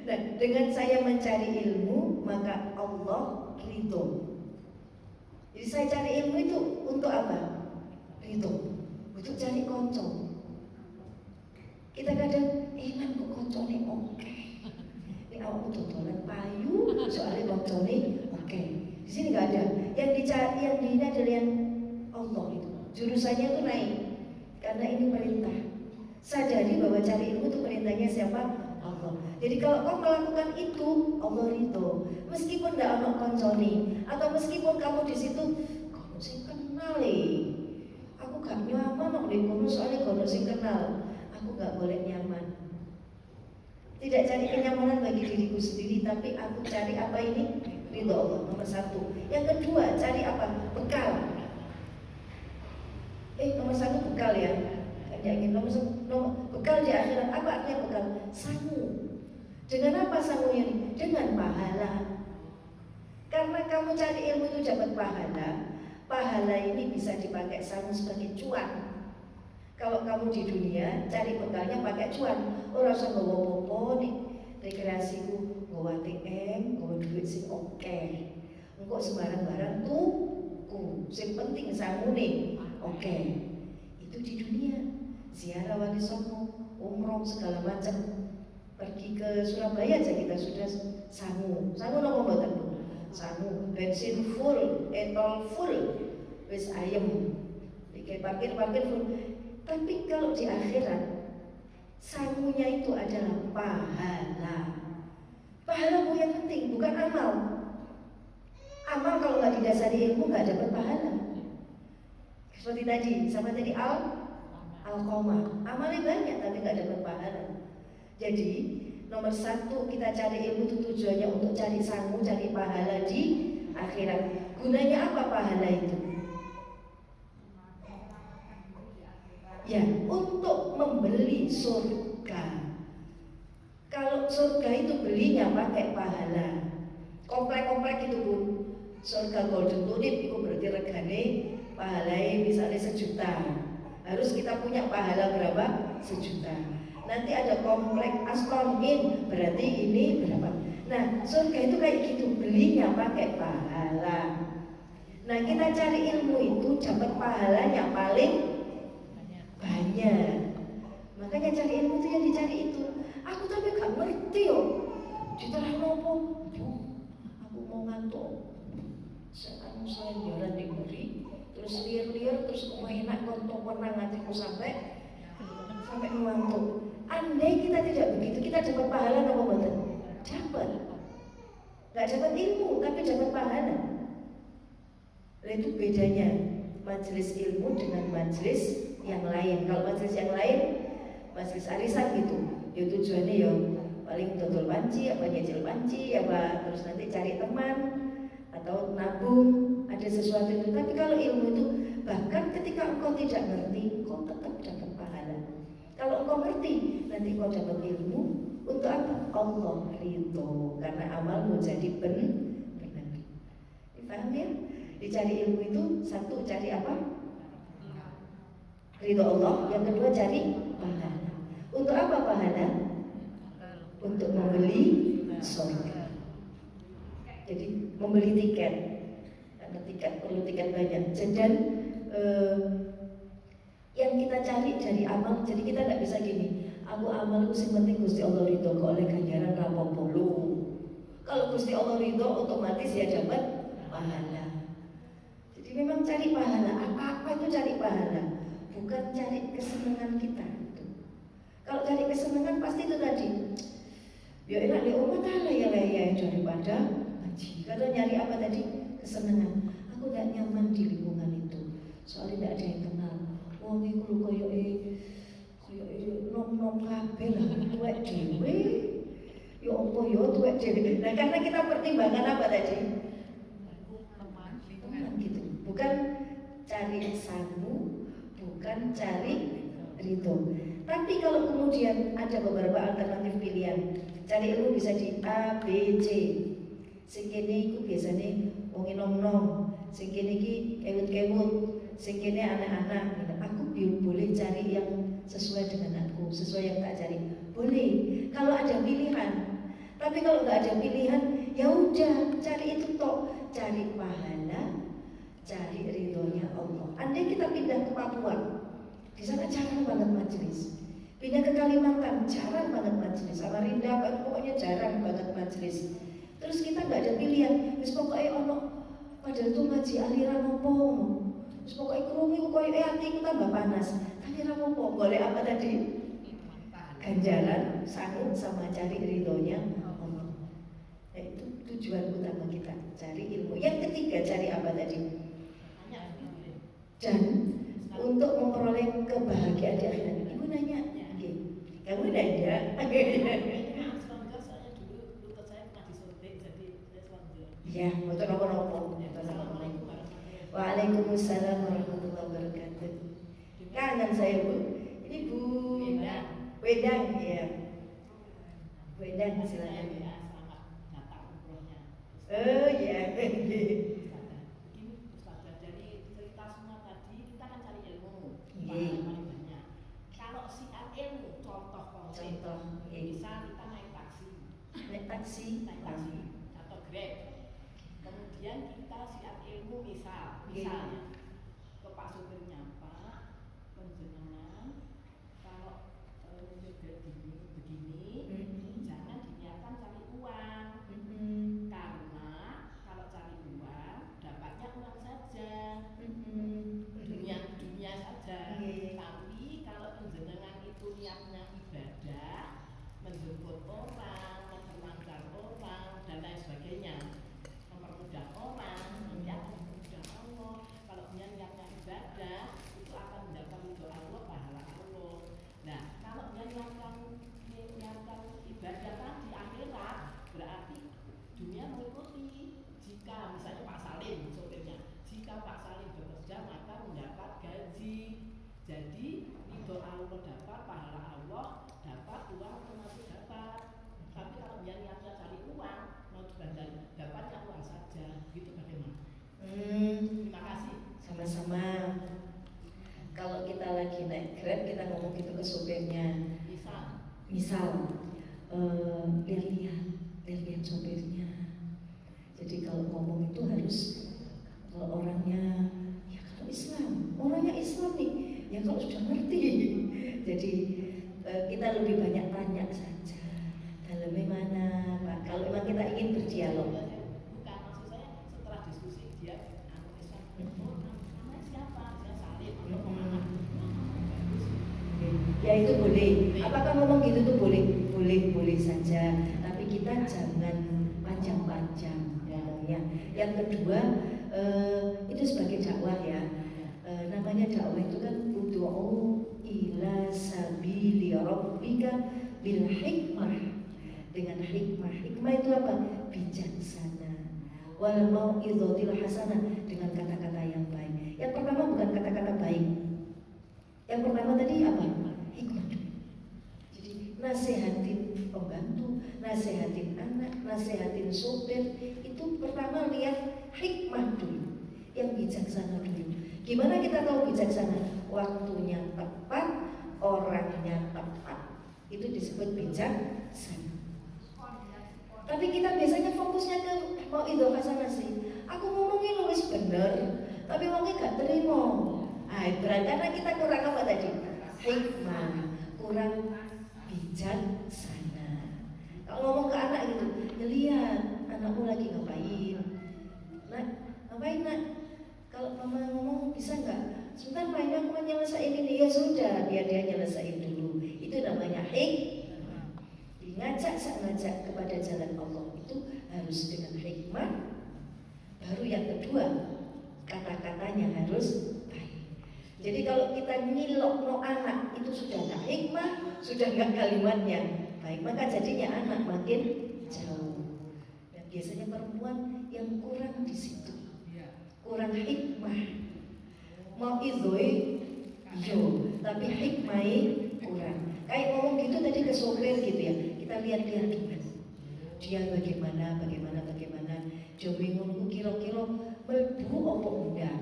A: Nah, dengan saya mencari ilmu, maka Allah ridho. Jadi saya cari ilmu itu untuk apa? Ridho. Untuk cari konco. Kita kadang enak kok koncone oke. Ini awak dodolan payu, soalnya koncone oke. Di sini nggak ada. Yang dicari, yang ini adalah yang Allah itu. Jurusannya itu naik. Karena ini perintah. Sadari bahwa cari ilmu itu perintahnya siapa? Allah. Jadi kalau kau melakukan itu, Allah ridho. Meskipun tidak ada koncone, atau meskipun kamu di situ, kamu sing kenal aku gak nyaman kok di kono soalnya kono sing kenal. Aku gak boleh nyaman. Tidak cari kenyamanan bagi diriku sendiri, tapi aku cari apa ini? Ridho Allah. Nomor 1. Yang kedua, cari apa? Bekal. Nomor 1 bekal ya. Nomor bekal di akhirat. Apa artinya bekal? Sangu. Dengan apa sangunya ini? Dengan pahala. Karena kamu cari ilmu itu dapat pahala. Pahala ini bisa dipakai sangu sebagai cuan. Kalau kamu di dunia cari bekalnya pakai cuan. Ora usah nggawa apa-apa nih. Rekreasiku nggawa ATM, nggawa duit sing oke. Engko sembarang-barang tuku. Sing penting sangu nih. Oke. Itu di dunia. Ziarah Wali Songo, umroh segala macam. Pergi ke Surabaya aja kita sudah sangu. Sangu nopo mboten? Sangu, bensin full, etol full, wis ayem. Iki parkir full. Tapi kalau di akhirat sangunya itu adalah pahala. Pahala yang penting, bukan amal. Amal kalau nggak didasari ilmu nggak dapat pahala. Seperti tadi, sama tadi al-qoma. Amalnya banyak tapi nggak dapat pahala. Jadi nomor 1 kita cari ilmu itu tujuannya untuk cari sangu, cari pahala di akhirat. Gunanya apa pahala itu? Ya, untuk membeli surga. Kalau surga itu belinya pakai pahala. Komplek-komplek itu pun surga Golden Tulip itu berarti regane pahalanya misalnya 1 juta. Harus kita punya pahala berapa? 1 juta. Nanti ada komplek Aston Inn, berarti ini berapa? Nah, surga itu kayak gitu, belinya pakai pahala. Nah, kita cari ilmu itu dapat pahalanya paling banyak. Makanya cari ilmu itu yang dicari itu. Aku tapi gak ngerti yo. Diterang nopo? Aku mau ngantuk. Saya jalan di buri, terus liar-liar, terus enak kontok menang hatiku sampai ngantuk. Andai kita tidak begitu, kita dapat pahala apa betul? Dapat. Gak dapat ilmu, tapi dapat pahala. Itu bedanya majelis ilmu dengan majelis yang lain. Kalau majelis yang lain, majelis arisan gitu, ya tujuannya ya paling dodol panci, apa nyicil panci, apa terus nanti cari teman atau nabung, ada sesuatu itu. Tapi kalau ilmu itu bahkan ketika engkau tidak ngerti, engkau tetap dapat pahala. Kalau engkau ngerti, nanti engkau dapat ilmu untuk apa? Allah ridho, karena amalmu jadi benar. Dipaham ya? Dicari ilmu itu satu cari apa? Ridho Allah. Yang kedua cari pahala. Untuk apa pahala? Untuk membeli surga. Jadi membeli tiket, karena tiket perlu tiket banyak. Dan yang kita cari dari amal, jadi kita tidak bisa gini. Aku amalku sing penting Gusti Allah ridho, kok oleh ganjaran rapopo. Kalau Gusti Allah ridho, otomatis ya dapat pahala. Jadi memang cari pahala. Apa-apa itu cari pahala, bukan cari kesenangan kita. Kalau cari kesenangan pasti itu tadi. Ya enak di rumah ya daripada ngaji. Kalau nyari apa tadi? Kesenangan. Aku tidak nyaman di lingkungan itu. Soalnya tidak ada yang kenal. Wong iku koyoke nom-nom kabeh lah, tuwek dhewe. Ya apa ya tuwek dhewe. Nah, karena kita pertimbangan apa tadi? Teman gitu. Bukan cari samu, bukan cari ridho. Tapi kalau kemudian ada beberapa alternatif pilihan, cari ilmu bisa di A, B, C. Sing kene iku biasane wong nom-nom, sing kene iki kewut-kewut, sing kene anak-anak. Aku boleh cari yang sesuai dengan aku, sesuai yang tak cari. Boleh kalau ada pilihan. Tapi kalau nggak ada pilihan, ya udah cari itu toh, cari pahala, cari ridhonya Allah. Andai kita pindah ke Papua, di sana jarang banget majelis. Pindah ke Kalimantan, jarang banget majelis. Samarinda, pokoknya jarang banget majelis. Terus kita nggak ada pilihan, terus pokoknya ono padahal tuh ngaji aliran opo. Terus pokoknya kerungu koyo hati kita tambah panas. Tapi rapopo, boleh apa tadi? Ganjaran, sanggup sama cari ridhonya Allah. Nah, itu tujuan utama kita, cari ilmu. Yang ketiga cari apa tadi? Dan untuk memperoleh kebahagiaan di akhirat. Ibu nanya, kamu nanya? Ya, betul nopo-nopo. Waalaikumsalam warahmatullahi wabarakatuh. Kangen saya Bu. Ini Bu Wedang ya. Wedang silakan. Oh ya.
C: Kalau siar ilmu, contoh, bisa kita naik taksi atau Grab. Kemudian kita siar ilmu misalnya ke Pak supirnya, Pak, penjenengan kalau begini, jangan diniatkan cari uang, karena kalau cari uang dapatnya uang saja, dunia saja. Tapi kalau penjenengan itu niatnya ibadah, menjemput orang, memperlancar orang dan lain sebagainya, mempermudah orang, mempermudah Allah. Kalau dia niatnya ibadah, itu akan mendapat ridho Allah, pahala Allah. Nah, kalau dia niatkan ibadah di akhirat, berarti dunia mengikuti. Jika misalnya Pak Salim sopirnya, jika Pak Salim bekerja maka mendapat gaji. Jadi ridho Allah dapat, pahala Allah dapat, uang termasuk dapat. Tapi kalau dia niatnya cari uang, mau dibanding dapatnya uang saja, gitu bagaimana? Terima kasih.
A: Sama-sama. Kalau kita lagi naik Grab, kita ngomong gitu ke supirnya. Misal lihat sopirnya. Jadi kalau ngomong itu harus, kalau orangnya, ya kalau Islam, orangnya Islam nih, ya kalau sudah ngerti. Jadi kita lebih banyak tanya saja. Dalamnya mana, Pak? Kalau memang kita ingin berdialog.
C: Bukan, maksud saya setelah diskusi dia Islam. Namanya siapa? Dia Salim atau kemana?
A: Ya itu boleh. Apakah ngomong gitu tuh boleh? Boleh saja. Tapi kita jangan panjang-panjang ngomongnya. Yang kedua, itu sebagai dakwah ya. Namanya dakwah itu kan ud'u ila sabili rabbika bil hikmah. dengan hikmah. Hikmah itu apa? Bijaksana. Wal mau'izatil hasanah, dengan kata-kata yang baik. Yang pertama bukan kata-kata baik. Yang pertama tadi apa? Hikmah. Jadi nasihatin pembantu, nasihatin anak, nasihatin sopir, itu pertama lihat hikmah dulu, yang bijaksana dulu. Gimana kita tahu bijaksana? Waktunya tepat, orangnya tepat, itu disebut bijaksana. Tapi kita biasanya fokusnya ke mau itu hasanah sih. Aku ngomongin wis bener, tapi wongnya gak terima. Berarti karena kita kurang apa tadi? Hikmah, kurang bijaksana. Kalau ngomong ke anak gitu, ya lihat anakmu lagi ngapain. Nak, ngapain nak? Kalau mama ngomong bisa nggak? Sebentar mainnya aku mau nyelesain ini. Ya sudah, biar dia nyelesain dulu. Itu namanya hikmah. Ngajak kepada jalan Allah itu harus dengan hikmah. Baru yang kedua, kata-katanya harus baik. Jadi kalau kita nyilok anak itu sudah nggak hikmah, sudah nggak kalimatnya baik, maka jadinya anak makin jauh. Dan biasanya perempuan yang kurang di situ, kurang hikmah. Mau izoi, yo, tapi hikmahnya kurang. Kayak ngomong gitu tadi ke sopir gitu ya. Kita lihat-lihat dia bagaimana. Dia bingung kira-kira melbu apa enggak.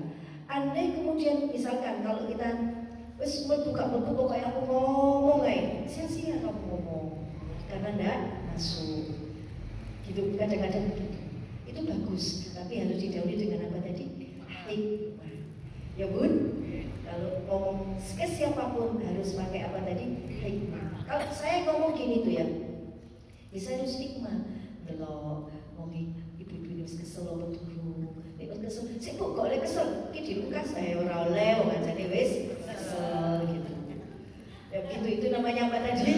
A: Andai kemudian misalkan kalau kita wis melbu pokoknya aku ngomong sia-sia kamu ngomong karena enggak masuk. Gitu kadang-kadang gitu. Itu bagus, tapi harus didahului dengan apa tadi? Hikmah. Ya Bun, kalau ngomong ke siapapun harus pakai apa tadi? Hikmah. Kalau saya ngomong gini tuh ya, bisa harus hikmah. Belok, ngomong ibu-ibu ini kesel apa dulu? Nek kesel, sik kok oleh kesel? Iki diluka saya ora oleh wong ajane wis kesel gitu. Ya gitu, itu namanya apa tadi?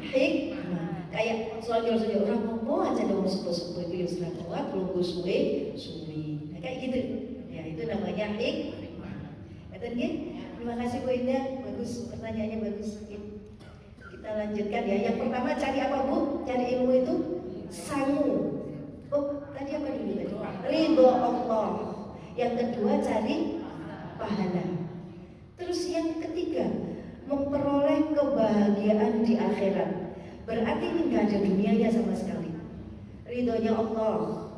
A: Hikmah. Kayak soalnya orang ngomong aja dong sepuh-sepuh itu wis ra kuat, lungguh suwi. Nah, kayak gitu. Ya itu namanya hikmah. Kata nggih? Terima kasih Bu Indah, bagus pertanyaannya bagus. Kita lanjutkan ya. Yang pertama cari apa Bu? Cari ilmu itu sangu. Oh tadi apa dulu tadi? Ridho Allah. Yang kedua cari pahala. Terus yang ketiga memperoleh kebahagiaan di akhirat. Berarti ini nggak ada dunianya sama sekali. Ridhonya Allah.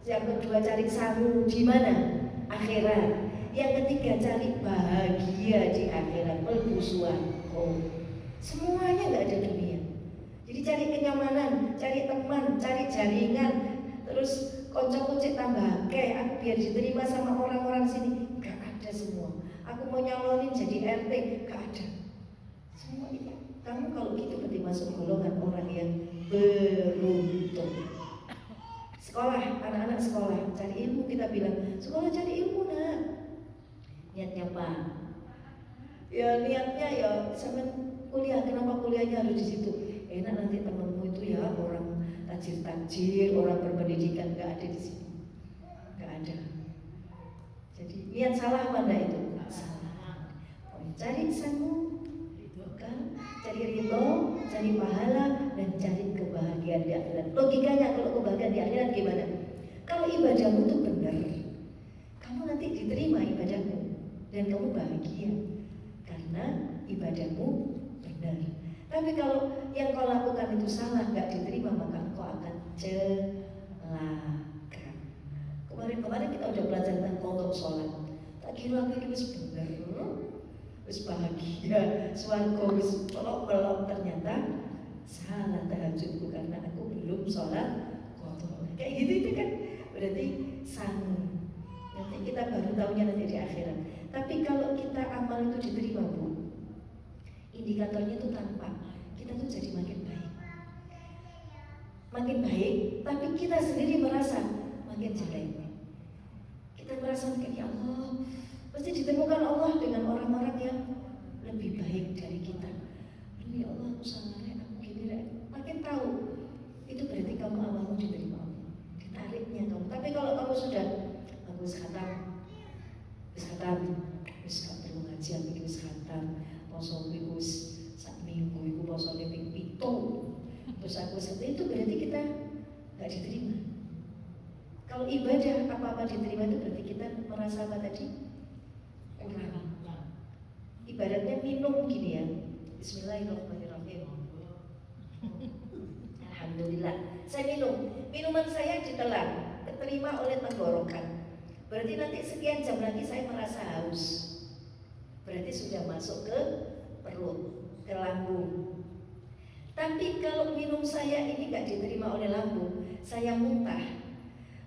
A: Yang kedua cari sangu di mana? Akhirat. Yang ketiga cari bahagia di akhirat. Oh. Semuanya nggak ada dunia. Jadi cari kenyamanan, cari teman, cari jaringan, terus konco-konco tambah akeh, aku biar diterima sama orang-orang sini. Nggak ada semua. Aku mau nyalonin jadi RT, nggak ada. Semua itu. Kamu kalau gitu berarti masuk golongan orang yang beruntung. Sekolah, anak-anak sekolah, cari ilmu, kita bilang sekolah cari ilmu nak. Niatnya apa? Ya niatnya ya sama kuliah. Kenapa kuliahnya harus di situ? Enak nanti temanmu itu ya orang tajir-tajir, orang berpendidikan, nggak ada di sini, nggak ada. Jadi niat salah apa enggak itu? Salah. Cari sangu, kan? Cari ridho, cari pahala, dan cari kebahagiaan di akhirat. Logikanya kalau kebahagiaan di akhirat gimana? Kalau ibadahmu itu benar, kamu nanti diterima ibadahmu dan kamu bahagia karena ibadahmu benar. Tapi kalau yang kau lakukan itu salah, nggak diterima, maka kau akan celaka. Kemarin kita udah belajar tentang kodok sholat. Tak kira aku ini wis bener, wis bahagia, swarga wis pelok-pelok, ternyata salah tahajudku karena aku belum sholat kodok. Kayak gitu itu kan berarti sangu. Nanti kita baru tahunya nanti di akhirat. Tapi kalau kita amal itu diterima Bu, indikatornya itu tampak kita tuh jadi makin baik, tapi kita sendiri merasa makin jelek. Kita merasa makin ya Allah, pasti ditemukan Allah dengan orang-orang yang lebih baik dari kita. Aduh ya Allah, aku salah ya, aku gini ya. Makin tahu, itu berarti kamu amalmu diterima Allah, ditariknya kamu. Tapi kalau kamu sudah wis khatam, wis gak perlu ngajian, wis khatam, poso wis sak minggu iku posone ping 7. Terus aku seperti itu nggak diterima. Kalau ibadah apa-apa diterima itu berarti kita merasa apa tadi? Kurang. Ibaratnya minum gini ya. Bismillahirrahmanirrahim. Alhamdulillah. Saya minuman saya ditelan, diterima oleh tenggorokan. Berarti nanti sekian jam lagi saya merasa haus. Berarti sudah masuk ke perut, ke lambung. Tapi kalau minum saya ini gak diterima oleh lambung, saya muntah,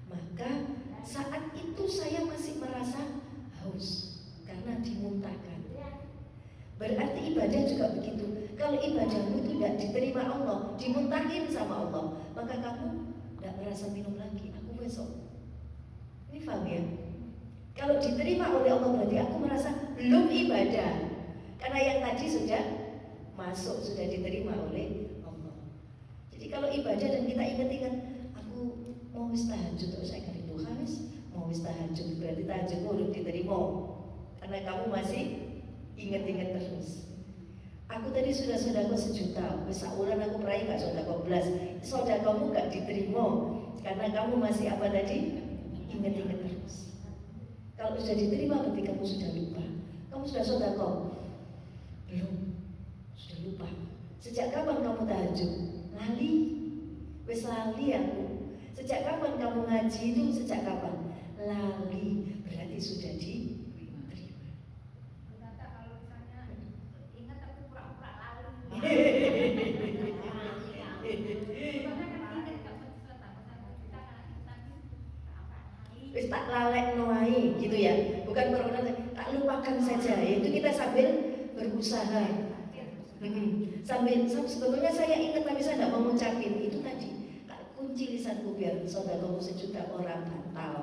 A: maka saat itu saya masih merasa haus karena dimuntahkan. Berarti ibadah juga begitu. Kalau ibadahmu itu tidak diterima Allah, dimuntahin sama Allah, maka kamu tidak merasa minum lagi. Aku besok. Ini paham ya? Kalau diterima oleh Allah berarti aku merasa belum ibadah. Karena yang tadi sudah masuk, sudah diterima oleh Allah. Jadi kalau ibadah dan kita ingat-ingat, aku mau wis tahajud terus saya kali Tuhan mau wis tahajud, berarti tahajudmu belum diterima. Karena kamu masih ingat-ingat terus. Aku tadi sudah sodako 1 juta, besaulan aku peraih gak sodako belas. Sodakomu gak diterima karena kamu masih apa tadi? Ingat-ingat terus. Kalau sudah diterima berarti kamu sudah lupa. Kamu sudah sodako? Belum, sudah lupa. Sejak kapan kamu tahajud? Lali, wes lali aku. Sejak kapan kamu ngaji itu? Sejak kapan? Lali, berarti sudah diterima. Wis tak lalek noai gitu ya, bukan berarti tak lupakan saja. Itu kita sambil berusaha. Sambil sebetulnya saya ingat tapi saya tidak mau ngucapin itu tadi. Tak kunci lisanku biar saudaramu 1 juta orang batal.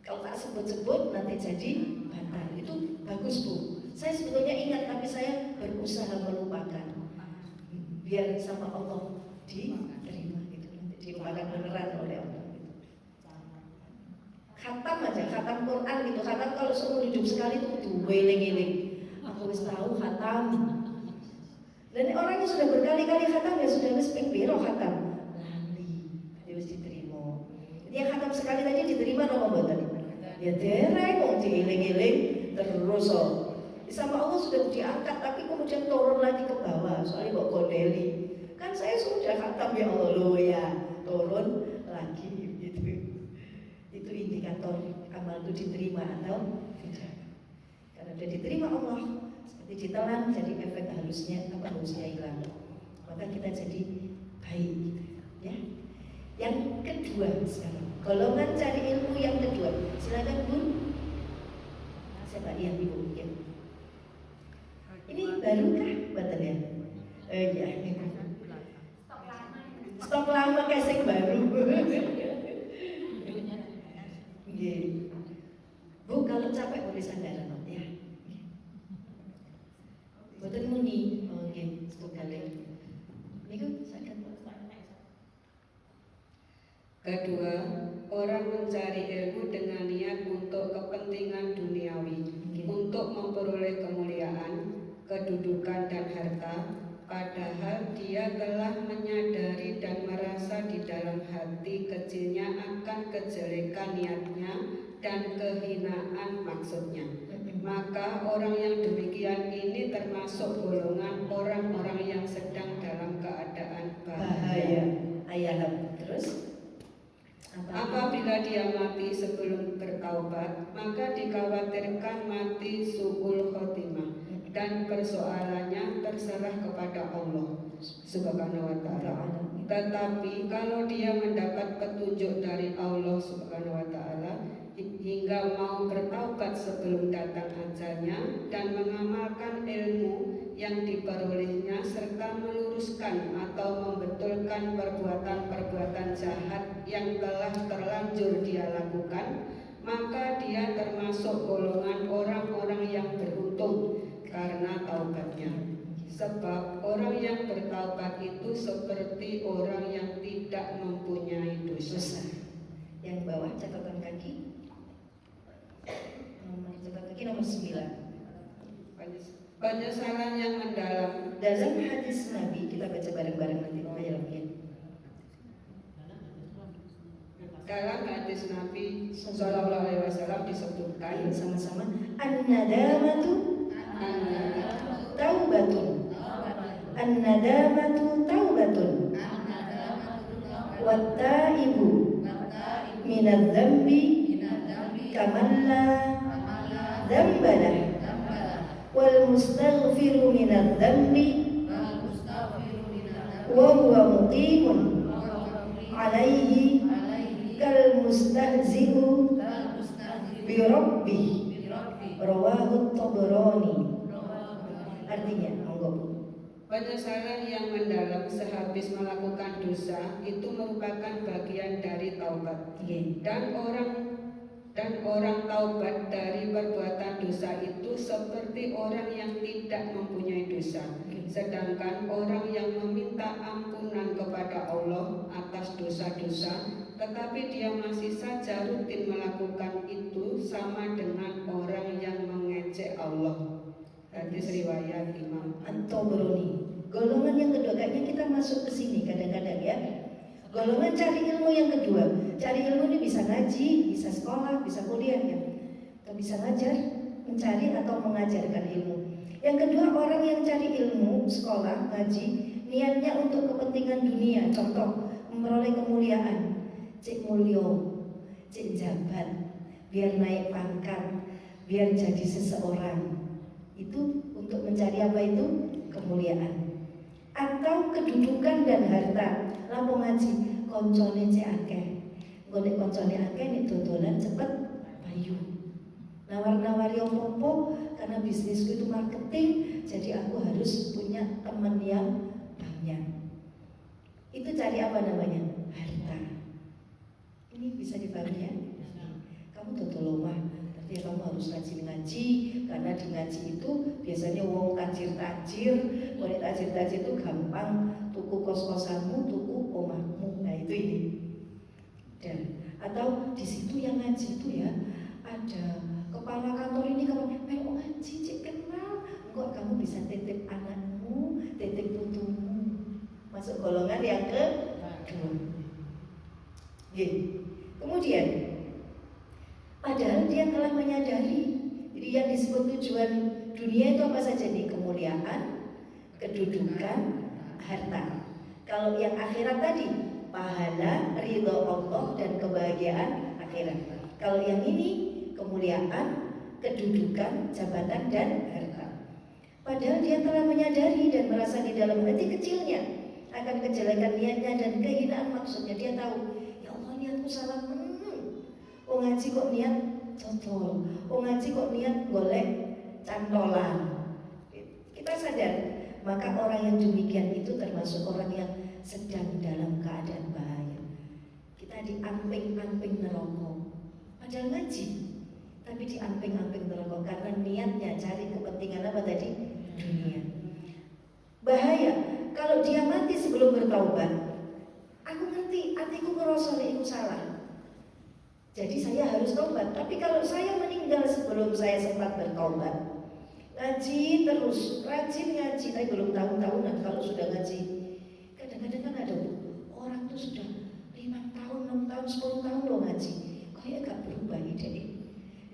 A: Kalau tak sebut-sebut nanti jadi batal. Itu bagus Bu. Saya sebetulnya ingat tapi saya berusaha melupakan. Biar sama Allah diterima gitu, nanti dilupakan beneran oleh Allah. Khatam aja, khatam Quran gitu. Khatam kalau seumur hidup sekali itu duweling-eling. Aku wis tahu khatam. Dan orang yang sudah berkali-kali khatam ya sudah wis ping piro khatam. Lali, dia wis diterima. Dia khatam sekali tadi diterima nopo mboten? Ya dereng kok dieling-eling terus. Sama Allah sudah diangkat tapi kemudian turun lagi ke bawah. Soalnya kok godeli. Kan saya sudah khatam ya Allah loh ya, turun lagi gitu. Itu indikator amal itu diterima atau tidak. Karena sudah diterima Allah, seperti ditelan jadi efek halusnya hilang. Maka kita jadi baik gitu, ya. Yang kedua sekarang, golongan cari ilmu yang kedua. Silakan Bu. Siapa yang Ibu? Ya. Ini barukah betul ya? Iya. Stok lama casing baru. Bu, kalau capek boleh sandaran ya. Boten muni, nggih, sekali. Niku saged.
D: Kedua, orang mencari ilmu dengan niat untuk kepentingan duniawi, untuk memperoleh kemuliaan, kedudukan dan harta, padahal dia telah menyadari dan merasa di dalam hati kecilnya akan kejelekan niatnya dan kehinaan maksudnya. Maka orang yang demikian ini termasuk golongan orang-orang yang sedang dalam keadaan bahaya.
A: Ayat terus.
D: Apabila dia mati sebelum bertaubat, maka dikhawatirkan mati su'ul khotimah, dan persoalannya terserah kepada Allah Subhanahu wa ta'ala. Tetapi kalau dia mendapat petunjuk dari Allah Subhanahu wa ta'ala hingga mau bertaubat sebelum datang ajalnya dan mengamalkan ilmu yang diperolehnya serta meluruskan atau membetulkan perbuatan-perbuatan jahat yang telah terlanjur dia lakukan, maka dia termasuk golongan orang-orang yang beruntung karena taubatnya. Sebab orang yang bertaubat itu seperti orang yang tidak mempunyai dosa.
A: Yang bawah catatan kaki. Catatan kaki nomor 9.
D: Penyesalan yang mendalam.
A: Dalam hadis Nabi, kita baca bareng-bareng nanti. Oh ya, mungkin.
D: Dalam hadis Nabi Sallallahu Alaihi Wasallam disebutkan
A: Ayo sama-sama. An-nadamatu taubatun. An-nadamatu taubatun. Wat-taibu minadz-dzambi kaman la dzamba lah. Wal mustaghfiru minadz-dzambi wa huwa muqimun alaihi kal mustahzi'u bi rabbih. Rawahu Tabrani. Artinya, monggo.
D: penyesalan yang mendalam sehabis melakukan dosa itu merupakan bagian dari taubat.
A: Nggih.
D: Dan orang taubat dari perbuatan dosa itu seperti orang yang tidak mempunyai dosa. Sedangkan orang yang meminta ampunan kepada Allah atas dosa-dosa, tetapi dia masih saja rutin melakukan itu, sama dengan orang yang mengejek Allah. Hadis riwayat Imam
A: At-Tabrani. Golongan yang kedua, kayaknya kita masuk ke sini kadang-kadang ya. Golongan cari ilmu yang kedua. Cari ilmu ini bisa ngaji, bisa sekolah, bisa kuliah ya. Atau bisa ngajar, mencari atau mengajarkan ilmu. Yang kedua, orang yang cari ilmu, sekolah, ngaji, niatnya untuk kepentingan dunia. Contoh, memperoleh kemuliaan. Cik mulyo, cik jabat, biar naik pangkat, biar jadi seseorang. Itu untuk mencari apa itu? Kemuliaan. Atau kedudukan dan harta. Lampu ngaji, koncone cek akeh. Golek koncone akeh nek dodolan cepet payu. Nawar-nawari opo-opo karena bisnisku itu marketing, jadi aku harus punya teman yang banyak. Itu cari apa namanya? Harta. Ini bisa dipahami ya? Kamu dodol omah, tapi kamu harus rajin ngaji, karena di ngaji itu biasanya wong tajir-tajir, boleh tajir-tajir itu gampang tuku kos-kosanmu, tuku omahmu. Nah itu ini. Dan atau di situ yang ngaji itu ya ada kepala kantor ini, kamu mau ngaji, cek kenal, kok kamu bisa titip anakmu, titip putumu, masuk golongan yang kedua. Kemudian, padahal dia telah menyadari, jadi yang disebut tujuan dunia itu apa saja nih? Kemuliaan, kedudukan, harta. Kalau yang akhirat tadi, pahala, ridho Allah dan kebahagiaan akhirat. Kalau yang ini, kemuliaan, kedudukan, jabatan dan harta. Padahal dia telah menyadari dan merasa di dalam hati kecilnya akan kejelekan niatnya dan kehinaan maksudnya. Dia tahu, ya Allah niatku salah. Oh ngaji kok niat cocol. Oh ngaji kok niat golek cantolan. Kita sadar, maka orang yang demikian itu termasuk orang yang sedang dalam keadaan bahaya. Kita diamping-amping neraka. Padahal ngaji, tapi diamping-amping neraka karena niatnya cari kepentingan apa tadi? Dunia. Bahaya kalau dia mati sebelum bertaubat. Aku ngerti, hatiku ngerasa itu salah. Jadi saya harus taubat. Tapi kalau saya meninggal sebelum saya sempat bertaubat, ngaji terus, rajin ngaji, tapi belum tahun-tahunan. Kalau sudah ngaji, kadang-kadang kan ada orang tuh sudah 5 tahun, 6 tahun, 10 tahun loh ngaji, kayak gak berubah ide.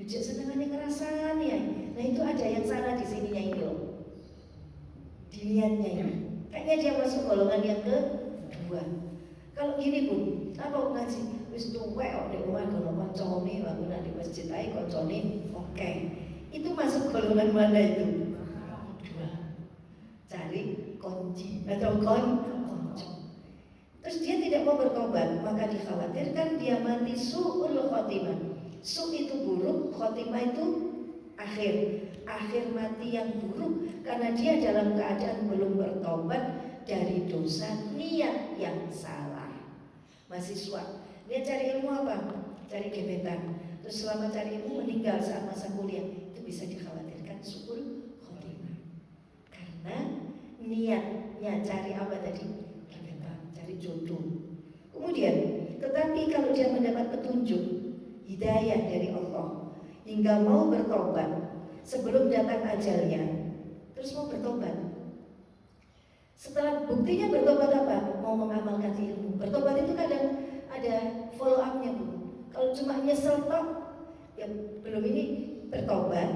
A: Jadi senangannya ngerasain ya. Nah itu ada yang salah di sininya ini loh, di niatnya ini. Kayaknya dia masuk golongan yang kedua. Kalau gini pun, apa ngaji? Wis tuwek kok di rumah kono koncone, bangunan di masjid ae koncone, oke. Itu masuk golongan mana itu? Dua. Cari kunci atau kunci. Terus dia tidak mau bertobat, maka dikhawatirkan dia mati su'ul khotimah. Su itu buruk, khotimah itu akhir mati yang buruk karena dia dalam keadaan belum bertobat dari dosa niat yang salah. Mahasiswa, dia cari ilmu apa? Cari gebetan. Terus selama cari ilmu meninggal saat masa kuliah, itu bisa dikhawatirkan su'ul khotimah. Karena niatnya cari apa tadi? Gebetan, cari jodoh. Kemudian, tetapi kalau dia mendapat petunjuk, hidayah dari Allah, hingga mau bertobat sebelum datang ajalnya, terus mau bertobat. Setelah buktinya bertobat apa? Mau mengamalkan ilmu. Bertobat itu kadang ada follow up-nya, Bu. yang belum ini bertobat,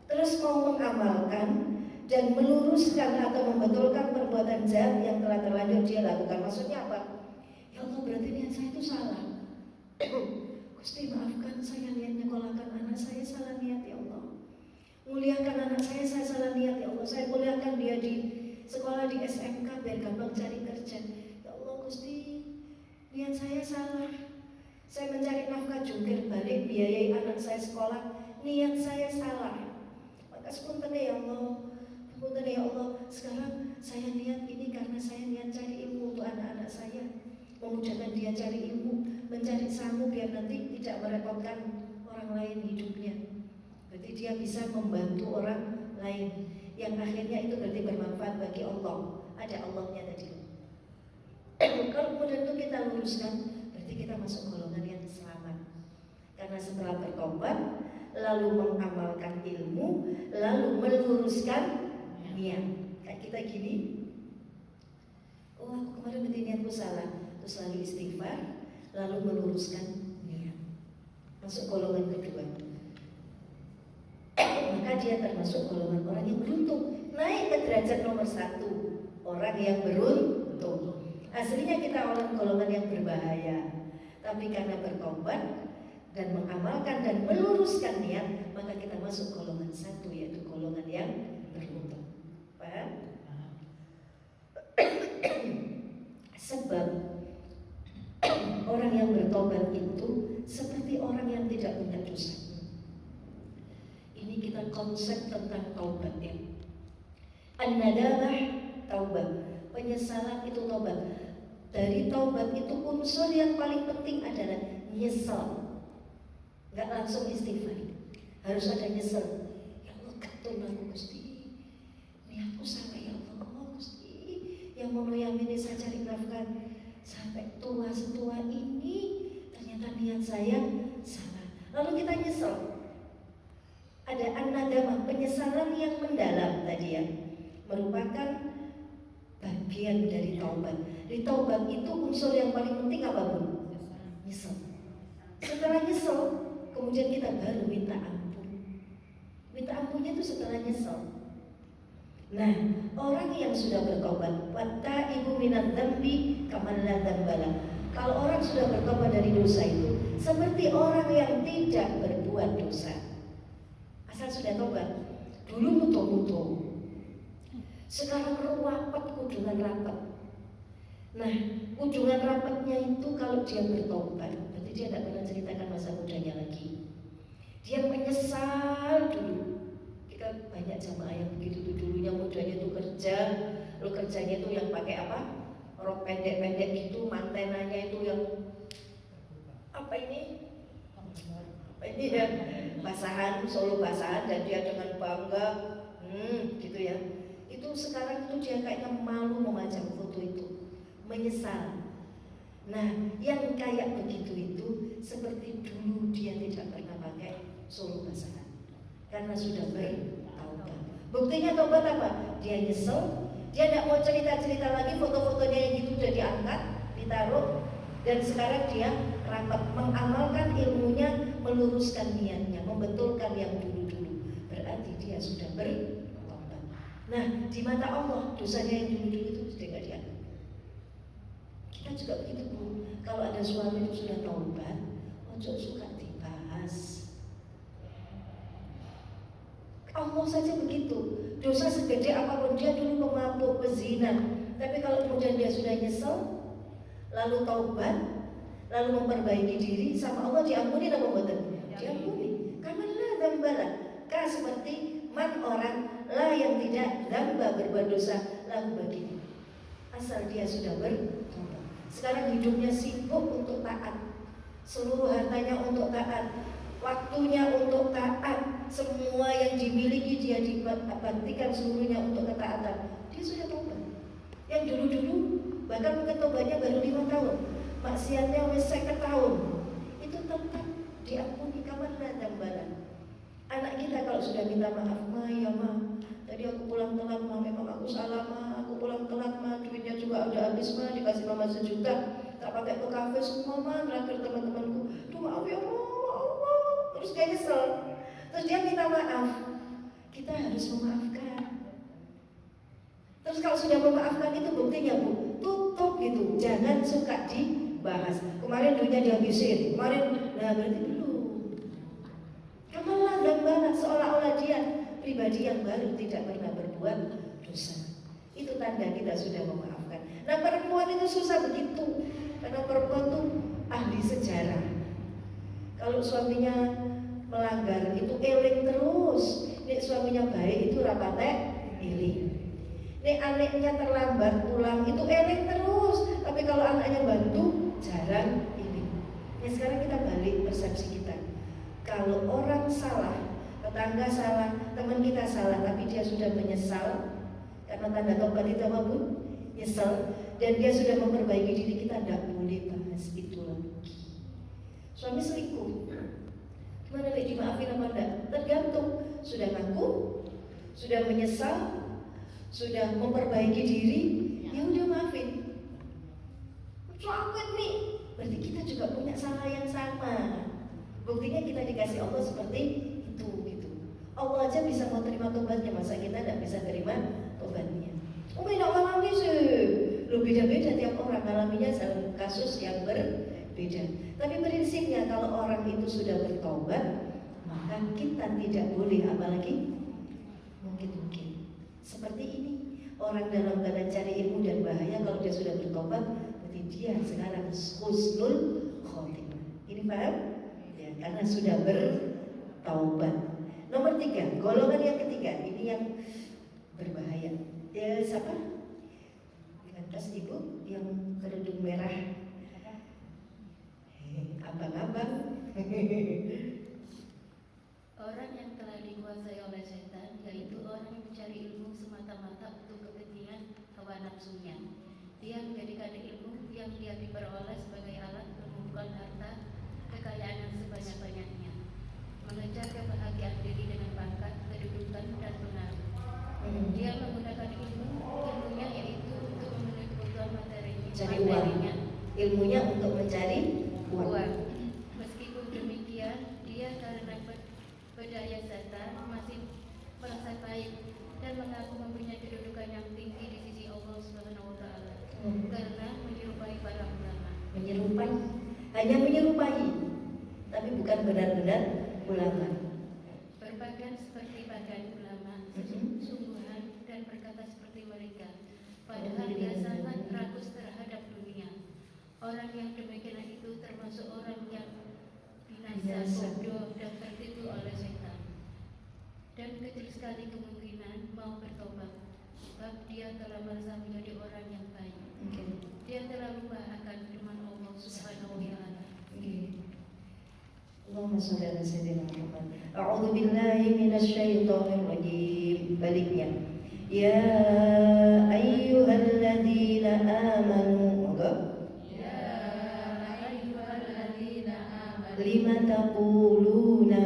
A: terus mau mengamalkan dan meluruskan atau membetulkan perbuatan jahat yang telah terlanjur dia lakukan. Maksudnya apa? Ya Allah, berarti niat saya itu salah. Gusti maafkan, saya niat nyekolahkan anak saya salah niat ya Allah. Muliakan anak saya salah niat ya Allah. Saya muliakan dia di sekolah di SMK biar gampang cari kerja. Ya Allah Gusti, niat saya salah. Saya mencari nafkah jungkir balik biayai anak saya sekolah, niat saya salah. Maka sepunten ya Allah, sepunten ya Allah. Sekarang saya niat ini karena saya niat cari ilmu untuk anak-anak saya, memudahkan dia cari ilmu, mencari ilmu biar nanti tidak merepotkan orang lain hidupnya. Berarti dia bisa membantu orang lain, yang akhirnya itu berarti bermanfaat bagi Allah. Ada Allahnya tadi. Kalau kemudian itu kita luruskan, berarti kita masuk golongan yang selamat. Karena setelah bertobat, lalu mengamalkan ilmu, lalu meluruskan niat. Kayak kita gini, oh aku kemarin berarti niatku salah, terus lalu istighfar, lalu meluruskan niat. Masuk golongan kedua. Maka dia termasuk golongan orang yang beruntung, naik ke derajat nomor 1, orang yang beruntung. Aslinya kita orang golongan yang berbahaya, tapi karena bertobat dan mengamalkan dan meluruskan niat, maka kita masuk golongan 1, yaitu golongan yang beruntung. Paham? Sebab orang yang bertobat itu seperti orang yang tidak punya dosa. Ini kita konsep tentang taubat ya. An-nadamah taubat, penyesalan itu taubat. Dari taubat itu unsur yang paling penting adalah nyesal. Gak langsung istighfar, harus ada nyesal. Ya Allah, ketun aku Gusti, niatku salah ya Allah Gusti. Yang mau ini saya cari nafkah sampai tua setua ini, ternyata niat saya salah. Lalu kita nyesal. Ada an-nadamah, penyesalan yang mendalam tadi ya, merupakan bagian dari taubat. Di taubat itu unsur yang paling penting apa Bu? Nyesal. Setelah nyesal, kemudian kita baru minta ampun. Minta ampunnya itu setelah nyesal. Nah, orang yang sudah bertobat, wattaibu minadz dzambi kaman la dzambala. Kalau orang sudah bertobat dari dosa itu seperti orang yang tidak berbuat dosa. Asal sudah tobat. Dulu muto-muto, sekarang rapat, kunjungan rapat. Nah, kunjungan rapatnya itu kalau dia bertobat, berarti dia tidak pernah ceritakan masa mudanya lagi. Dia menyesal dulu. Kita banyak jamaah yang begitu tuh, dulunya mudanya itu kerja, lalu kerjanya itu yang pakai apa? Rok pendek-pendek gitu, mantenanya itu yang apa ini? Ini ya basahan, solo basahan, dan dia dengan bangga, gitu ya. Itu sekarang itu dia kayaknya malu memajang foto itu, menyesal. Nah, yang kayak begitu itu seperti dulu dia tidak pernah pakai solo basahan, karena sudah bertaubat. Buktinya taubat apa? Dia nyesel, dia tidak mau cerita-cerita lagi, foto-fotonya yang gitu udah diangkat, ditaruh, dan sekarang dia rapat mengamalkan ilmunya, meluruskan niatnya, membetulkan yang dulu-dulu. Berarti dia sudah bertobat. Nah, di mata Allah dosanya yang dulu-dulu itu sudah tidak dianggap. Kita juga begitu Bu. Kalau ada suami itu sudah taubat, ojo suka dibahas. Allah saja begitu. Dosa segede apapun, dia dulu pemabuk, pezina, tapi kalau kemudian dia sudah nyesel, lalu taubat, lalu memperbaiki diri, sama Allah diampuni atau betul? Diampuni. Karena la dzambala, seperti man orang lah yang tidak dzamba berbuat dosa lalu baginya. Asal dia sudah bertobat. Sekarang hidupnya sibuk untuk taat, seluruh hartanya untuk taat, waktunya untuk taat, semua yang dimiliki dia dibaktikan seluruhnya untuk ketaatan. Dia sudah tobat. Yang dulu-dulu bahkan mungkin tobatnya baru 5 tahun, maksiatnya wis 50 tahun, itu tetap diampuni. Kapan dzambala. Anak kita kalau sudah minta maaf, Ma ya Ma, tadi aku pulang telat Ma, memang aku salah Ma, aku pulang telat Ma, duitnya juga udah habis Ma, dikasih Mama 1 juta, tak pakai ke kafe semua Ma, terakhir teman-temanku, tuh maaf ya Ma, maaf Ma. terus dia nyesel, terus dia minta maaf. Kita harus memaafkan. Terus kalau sudah memaafkan itu buktinya Bu, tutup gitu, jangan suka dibahas. Kemarin duitnya dihabisin, kemarin, nah berarti belum. Kamalah dan balas seolah-olah dia pribadi yang baru tidak pernah berbuat dosa. Itu tanda kita sudah memaafkan. Nah perempuan itu susah begitu, karena perempuan tuh ahli sejarah. Kalau suaminya melanggar itu eling terus. Nek suaminya baik itu rapate eling. Nek anaknya terlambat pulang itu eling terus. Tapi kalau anaknya bantu jarang eling. Ya sekarang kita balik persepsi kita. Kalau orang salah, tetangga salah, teman kita salah, tapi dia sudah menyesal karena tanda tobat itu apa pun nyesal, dan dia sudah memperbaiki diri, kita tidak boleh bahas itu lagi. Suami selingkuh, gimana Lek, dimaafin apa enggak? Tergantung, sudah ngaku, sudah menyesal, sudah memperbaiki diri, ya udah maafin. Sakit nih, berarti kita juga punya salah yang sama. Buktinya kita dikasih Allah seperti itu gitu. Allah aja bisa mau terima tobatnya, masa kita tidak bisa terima tobatnya? Oh tidak ngalami sih, lo beda-beda tiap orang ngalaminya dalam kasus yang berbeda. Tapi prinsipnya kalau orang itu sudah bertobat, maka kita tidak boleh apalagi mungkin seperti ini. Orang dalam keadaan cari ilmu dan bahaya, kalau dia sudah bertobat, berarti dia sekarang husnul khotimah. Ini paham? Ya, karena sudah bertaubat. Nomor 3, golongan yang ketiga, ini yang berbahaya. Ya siapa? Lantas ibu yang kerudung merah, abang-abang.
E: Orang yang telah dikuasai oleh setan, yaitu orang yang mencari ilmu semata-mata untuk kepentingan hawa nafsunya. Dia menjadikan ilmu yang dia diperoleh sebagai alat mengumpulkan harta kekayaan yang sebanyak-banyaknya, mengejar kebahagiaan diri dengan pangkat, kedudukan, dan pengaruh. Dia menggunakan ilmunya yaitu untuk memenuhi kebutuhan materinya.
A: Cari uang. Ilmunya untuk mencari uang.
E: Meskipun demikian, dia karena berdaya setan masih merasa baik dan mengaku mempunyai kedudukan yang tinggi di sisi Allah Subhanahu wa taala. Karena menyerupai para ulama.
A: Menyerupai, hanya menyerupai, tapi bukan benar-benar ulama.
E: Berpakaian seperti pakaian ulama, sungguhan dan berkata seperti mereka. Padahal dia sangat rakus terhadap dunia. Orang yang demikian itu termasuk orang yang binasa, bodoh dan tertipu oleh setan. Dan kecil sekali kemungkinan mau bertobat, sebab dia telah merasa menjadi orang yang baik. Dia telah lupa akan firman Allah Subhanahu wa taala.
A: Allahumma shalli ala sayyidina Muhammad. A'udzu billahi minasyaitonir rajim. Baliknya. Ya ayyuhalladzina amanu.
C: Ya ayyuhalladzina amanu
A: Lima taquluna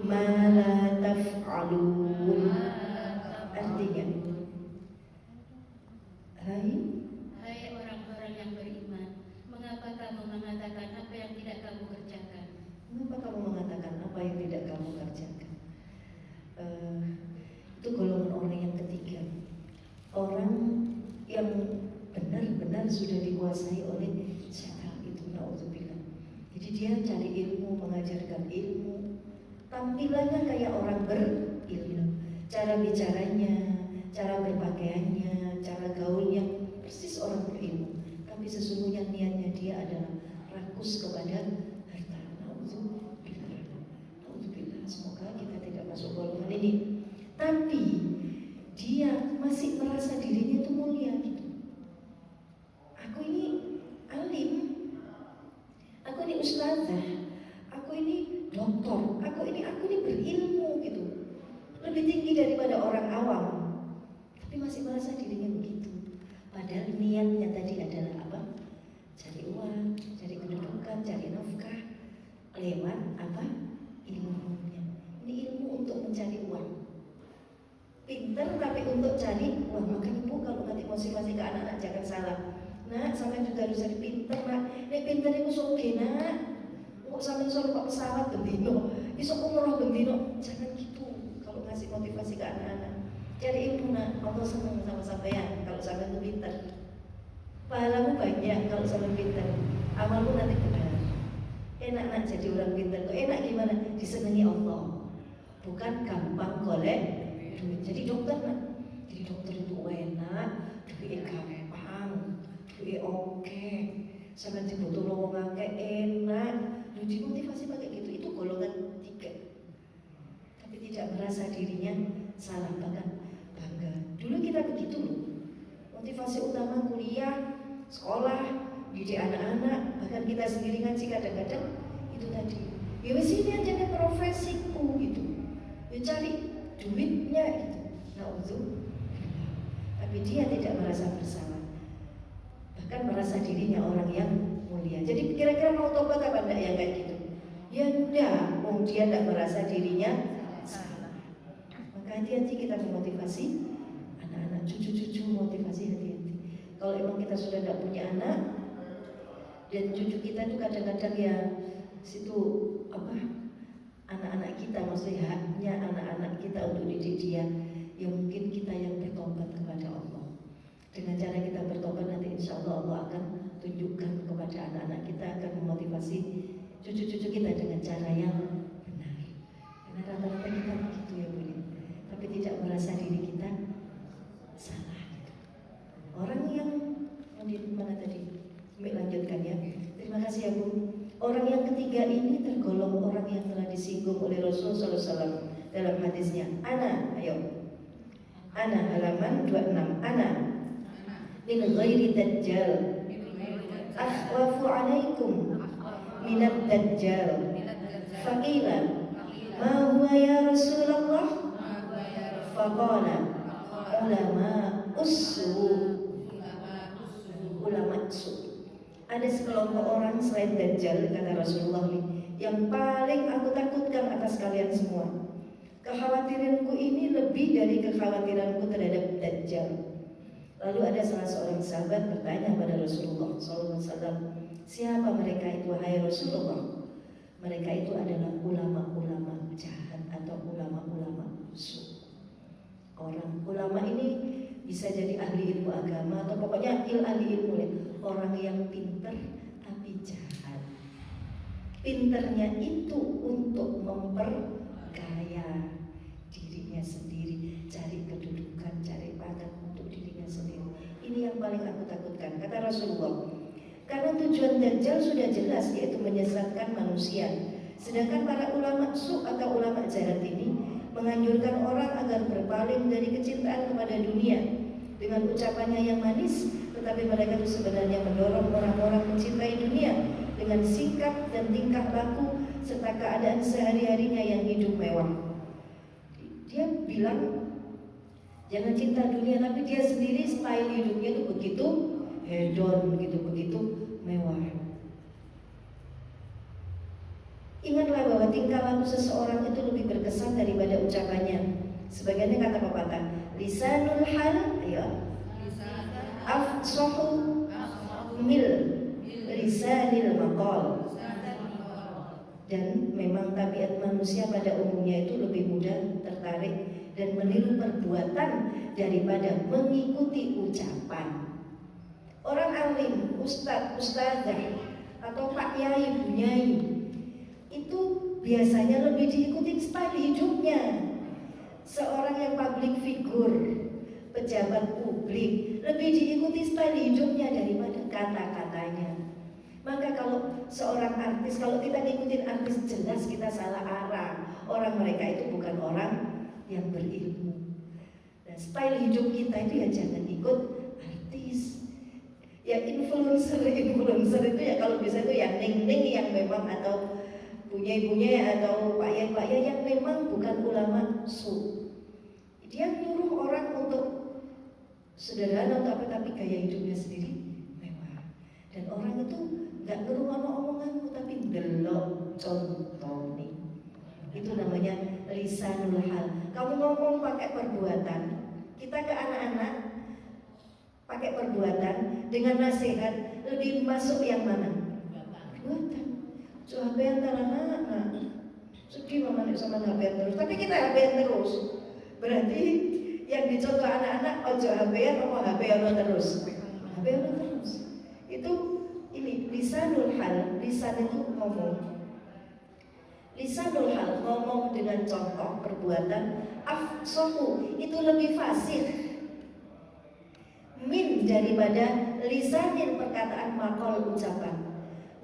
A: ma la taf'alun. Artinya,
E: Hai orang-orang yang beriman, mengapa kamu mengatakan apa yang tidak kamu kerjakan?
A: Mengapa kamu mengatakan apa yang tidak kamu kerjakan? Itu golongan orang yang ketiga. Orang yang benar-benar sudah dikuasai oleh setan itu, naudzubillah. Jadi dia cari ilmu, mengajarkan ilmu, tampilannya kayak orang berilmu, cara bicaranya, cara berpakaiannya, cara gaulnya persis orang berilmu. Tapi sesungguhnya niatnya dia adalah rakus kepada harta. Naudzubillah. Semoga kita tidak masuk golongan ini. Tapi dia masih merasa dirinya itu mulia gitu. Aku ini alim, aku ini ustazah, aku ini doktor, aku ini berilmu gitu, lebih tinggi daripada orang awam. Tapi masih merasa dirinya begitu. Padahal niatnya tadi adalah apa? Cari uang, cari kedudukan, cari nafkah lewat apa? Ilmunya. Ini ilmu untuk mencari uang. Pinter tapi untuk cari uang. Maka ibu kalau nanti motivasi ke anak-anak jangan salah. Nak, sampai juga harus jadi pinter nak. Nek pinter itu soge nak. Kok sampean suruh Pak pesawat bendino, iso umroh bendino, jangan gitu. Kalau ngasih motivasi ke anak-anak, cari ilmu nak, Allah senang sama sampean kalau sampean itu pintar. Pahalamu banyak kalau sampean pintar, amalmu nanti benar. Enak nak jadi orang pintar, kok enak gimana? Disenangi Allah, bukan gampang golek duit. Jadi dokter nak, jadi dokter itu enak, duitnya gampang, duitnya oke. Sampai dibutuh lowong akeh enak, dimotivasi pakai gitu. Itu golongan 3. Tapi tidak merasa dirinya salah, bahkan bangga. Dulu kita begitu loh. Motivasi utama kuliah, sekolah, didik anak-anak, bahkan kita sendiri ngaji kadang-kadang itu tadi. Ya wis ini aja profesiku gitu. Ya cari duitnya itu. Nauzubillah. Tapi dia tidak merasa bersalah. Bahkan merasa dirinya orang yang mulia. Jadi kira-kira mau tobat apa enggak ya kayak gitu? Ya enggak, dia enggak merasa dirinya salah. Maka hati-hati kita memotivasi anak-anak, cucu-cucu, motivasi hati-hati. Kalau emang kita sudah enggak punya anak dan cucu kita itu kadang-kadang ya situ apa? Anak-anak kita, maksudnya haknya anak-anak kita untuk didik dia. Ya mungkin kita yang bertobat kepada Allah. Dengan cara kita bertobat nanti insya Allah Allah akan tunjukkan kepada anak-anak kita, akan memotivasi cucu-cucu kita dengan cara yang benar. Karena rata-rata kita begitu ya Bu. Tapi tidak merasa diri kita salah gitu. Orang yang di mana tadi? Mbak lanjutkan ya. Terima kasih ya Bu. Orang yang ketiga ini tergolong orang yang telah disinggung oleh Rasulullah SAW dalam hadisnya. Ana, ayo. Ana halaman 26. Ana min ghairi dajjal akhwafu alaikum minad dajjal. Faqila ma huwa ya Rasulullah? Faqala ulama ussu. Ulama su. Ada sekelompok orang selain dajjal, kata Rasulullah, yang paling aku takutkan atas kalian semua. Kekhawatiranku ini lebih dari kekhawatiranku terhadap dajjal. Lalu ada salah seorang sahabat bertanya pada Rasulullah SAW, siapa mereka itu wahai Rasulullah? Mereka itu adalah ulama-ulama jahat atau ulama-ulama busuk. Orang ulama ini bisa jadi ahli ilmu agama atau pokoknya ahli ilmu ya. Orang yang pintar tapi jahat. Pinternya itu untuk memperkaya dirinya sendiri, cari kedudukan, cari pangkat untuk dirinya sendiri. Ini yang paling aku takutkan, kata Rasulullah. Karena tujuan dajjal sudah jelas, yaitu menyesatkan manusia. Sedangkan para ulama su atau ulama jahat ini menganjurkan orang agar berpaling dari kecintaan kepada dunia dengan ucapannya yang manis, tetapi mereka itu sebenarnya mendorong orang-orang mencintai dunia dengan sikap dan tingkah laku serta keadaan sehari-harinya yang hidup mewah. Dia bilang jangan cinta dunia, tapi dia sendiri style hidupnya itu begitu hedon, begitu mewah. Ingatlah bahwa tingkah laku seseorang itu lebih berkesan daripada ucapannya. Sebagiannya kata pepatah, lisanul hal, ayo, afsahu mil lisanil maqal. Dan memang tabiat manusia pada umumnya itu lebih mudah tertarik dan meniru perbuatan daripada mengikuti ucapan. Orang alim, ustadz, ustadzah, atau pak yai, bu nyai itu biasanya lebih diikuti style hidupnya. Seorang yang public figure, pejabat publik, lebih diikuti style hidupnya daripada kata-katanya. Maka kalau seorang artis, kalau kita ngikutin artis, jelas kita salah arah. Orang mereka itu bukan orang yang berilmu. Dan style hidup kita itu ya jangan ikut artis. Ya influencer itu ya kalau bisa itu yang ning-ning yang memang, atau punya atau pak ya yang memang bukan ulama su. Dia nyuruh orang untuk sederhana tapi gaya hidupnya sendiri mewah. Dan orang itu nggak ngerungokno omonganmu tapi ndelok contoh nih. Itu namanya lisanul hal. Kamu ngomong pakai perbuatan. Kita ke anak-anak pakai perbuatan dengan nasihat, lebih masuk yang mana? Perbuatan. So HP-an anak-anak. Sedih mama nek sama HP-an terus. Tapi kita HP-an terus. Berarti yang dicontoh anak-anak ojo HP-an apa HP-an terus. HP-an terus. Itu ini lisanul hal, lisan itu ngomong. Lisanul hal ngomong dengan contoh perbuatan, afsahu itu lebih fasih min daripada lisanin perkataan makol ucapan.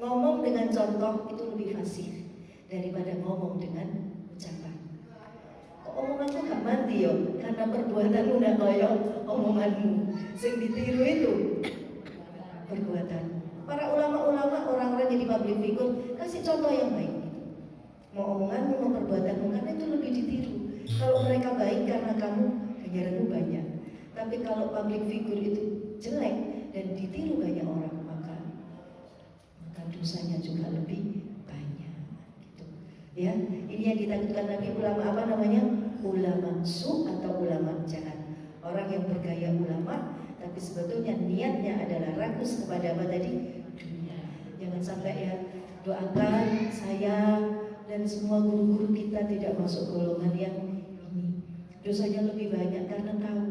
A: Ngomong dengan contoh itu lebih fasih daripada ngomong dengan ucapan. Kok omonganku gak mati yo? Karena perbuatanmu udah kaya omonganmu. Sing ditiru itu perbuatan. Para ulama-ulama, orang-orang jadi public figure kasih contoh yang baik. Mau omonganmu, mau perbuatanmu, karena itu lebih ditiru. Kalau mereka baik karena kamu, ganjaranmu banyak. Tapi kalau public figure itu jelek dan ditiru banyak orang, maka dosanya juga lebih banyak. Gitu. Ya, ini yang ditakutkan Nabi. Ulama apa namanya? Ulama su atau ulama jahat. Orang yang bergaya ulama, tapi sebetulnya niatnya adalah rakus kepada apa tadi? Dunia. Jangan sampai ya, doakan saya dan semua guru-guru kita tidak masuk golongan yang ini. Dosanya lebih banyak karena tahu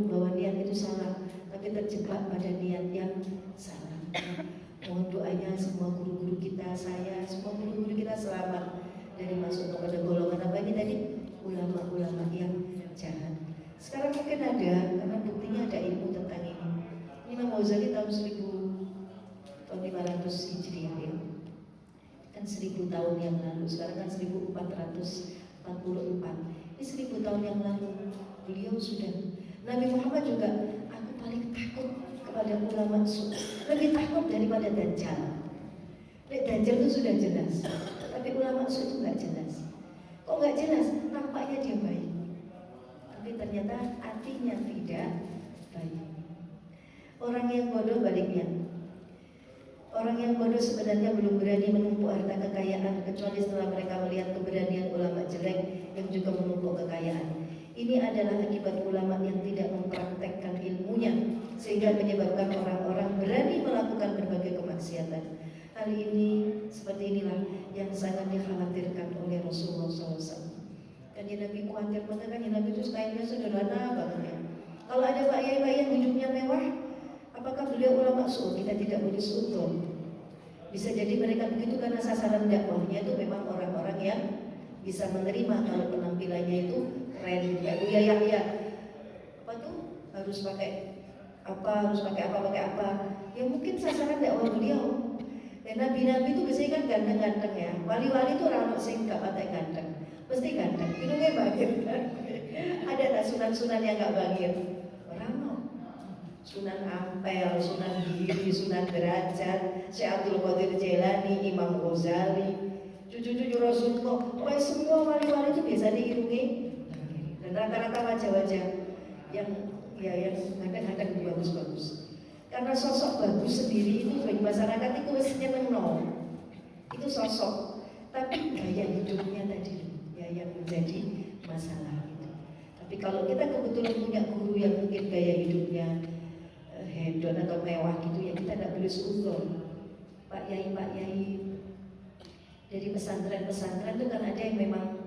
A: bahwa niat itu salah, tapi terjebak pada niat yang salah. Mohon doanya semua guru-guru kita, saya, semua guru-guru kita selamat dari masuk kepada golongan apa ini tadi? Ulama-ulama yang jahat. Sekarang mungkin ada, karena buktinya ada ilmu tentang ini. Imam Ghazali tahun 500 Hijriah ya. Kan 1000 tahun yang lalu, sekarang kan 1444. Ini 1000 tahun yang lalu beliau sudah. Nabi Muhammad juga, aku paling takut kepada ulama su, lebih takut daripada Dajjal. Dajjal itu sudah jelas, tapi ulama su itu nggak jelas. Kok nggak jelas? Nampaknya dia baik, tapi ternyata hatinya tidak baik. Orang yang bodoh baliknya. Orang yang bodoh sebenarnya belum berani menumpuk harta kekayaan kecuali setelah mereka melihat keberanian ulama jelek yang juga menumpuk kekayaan. Ini adalah akibat ulama yang tidak mempraktekkan ilmunya sehingga menyebabkan orang-orang berani melakukan berbagai kemaksiatan. Hal ini seperti inilah yang sangat dikhawatirkan oleh Rasulullah SAW. Kan Nabi khawatir banget kan Nabi itu stylenya sederhana banget ya. Kalau ada Pak Yai yang hidupnya mewah, apakah beliau ulama su? Kita tidak boleh suudzon. Bisa jadi mereka begitu karena sasaran dakwahnya itu memang orang-orang yang bisa menerima kalau penampilannya itu keren. Ya Buya Yahya apa tuh harus pakai apa, ya mungkin sasaran dakwah beliau. Dan nabi-nabi itu biasanya kan ganteng-ganteng ya. Wali-wali itu orang sing gak patek ganteng, pasti ganteng. Itu kayak bagir kan. Ada tak sunan-sunan yang gak bagir? Sunan Ampel, Sunan Giri, Sunan Derajat, Syekh Abdul Qadir Jailani, Imam Ghazali, cucu-cucu Rasulullah. Pokoknya semua wali-wali itu biasa diirungi. Dan rata-rata wajah-wajah yang kadang-kadang bagus-bagus. Karena sosok bagus sendiri itu bagi masyarakat itu mestinya menol. Itu sosok, tapi gaya hidupnya tadi ya yang menjadi masalah itu. Tapi kalau kita kebetulan punya guru yang mungkin gaya hidupnya hedon atau mewah gitu ya, kita tidak boleh suudzon. Pak Yai dari pesantren itu kan ada yang memang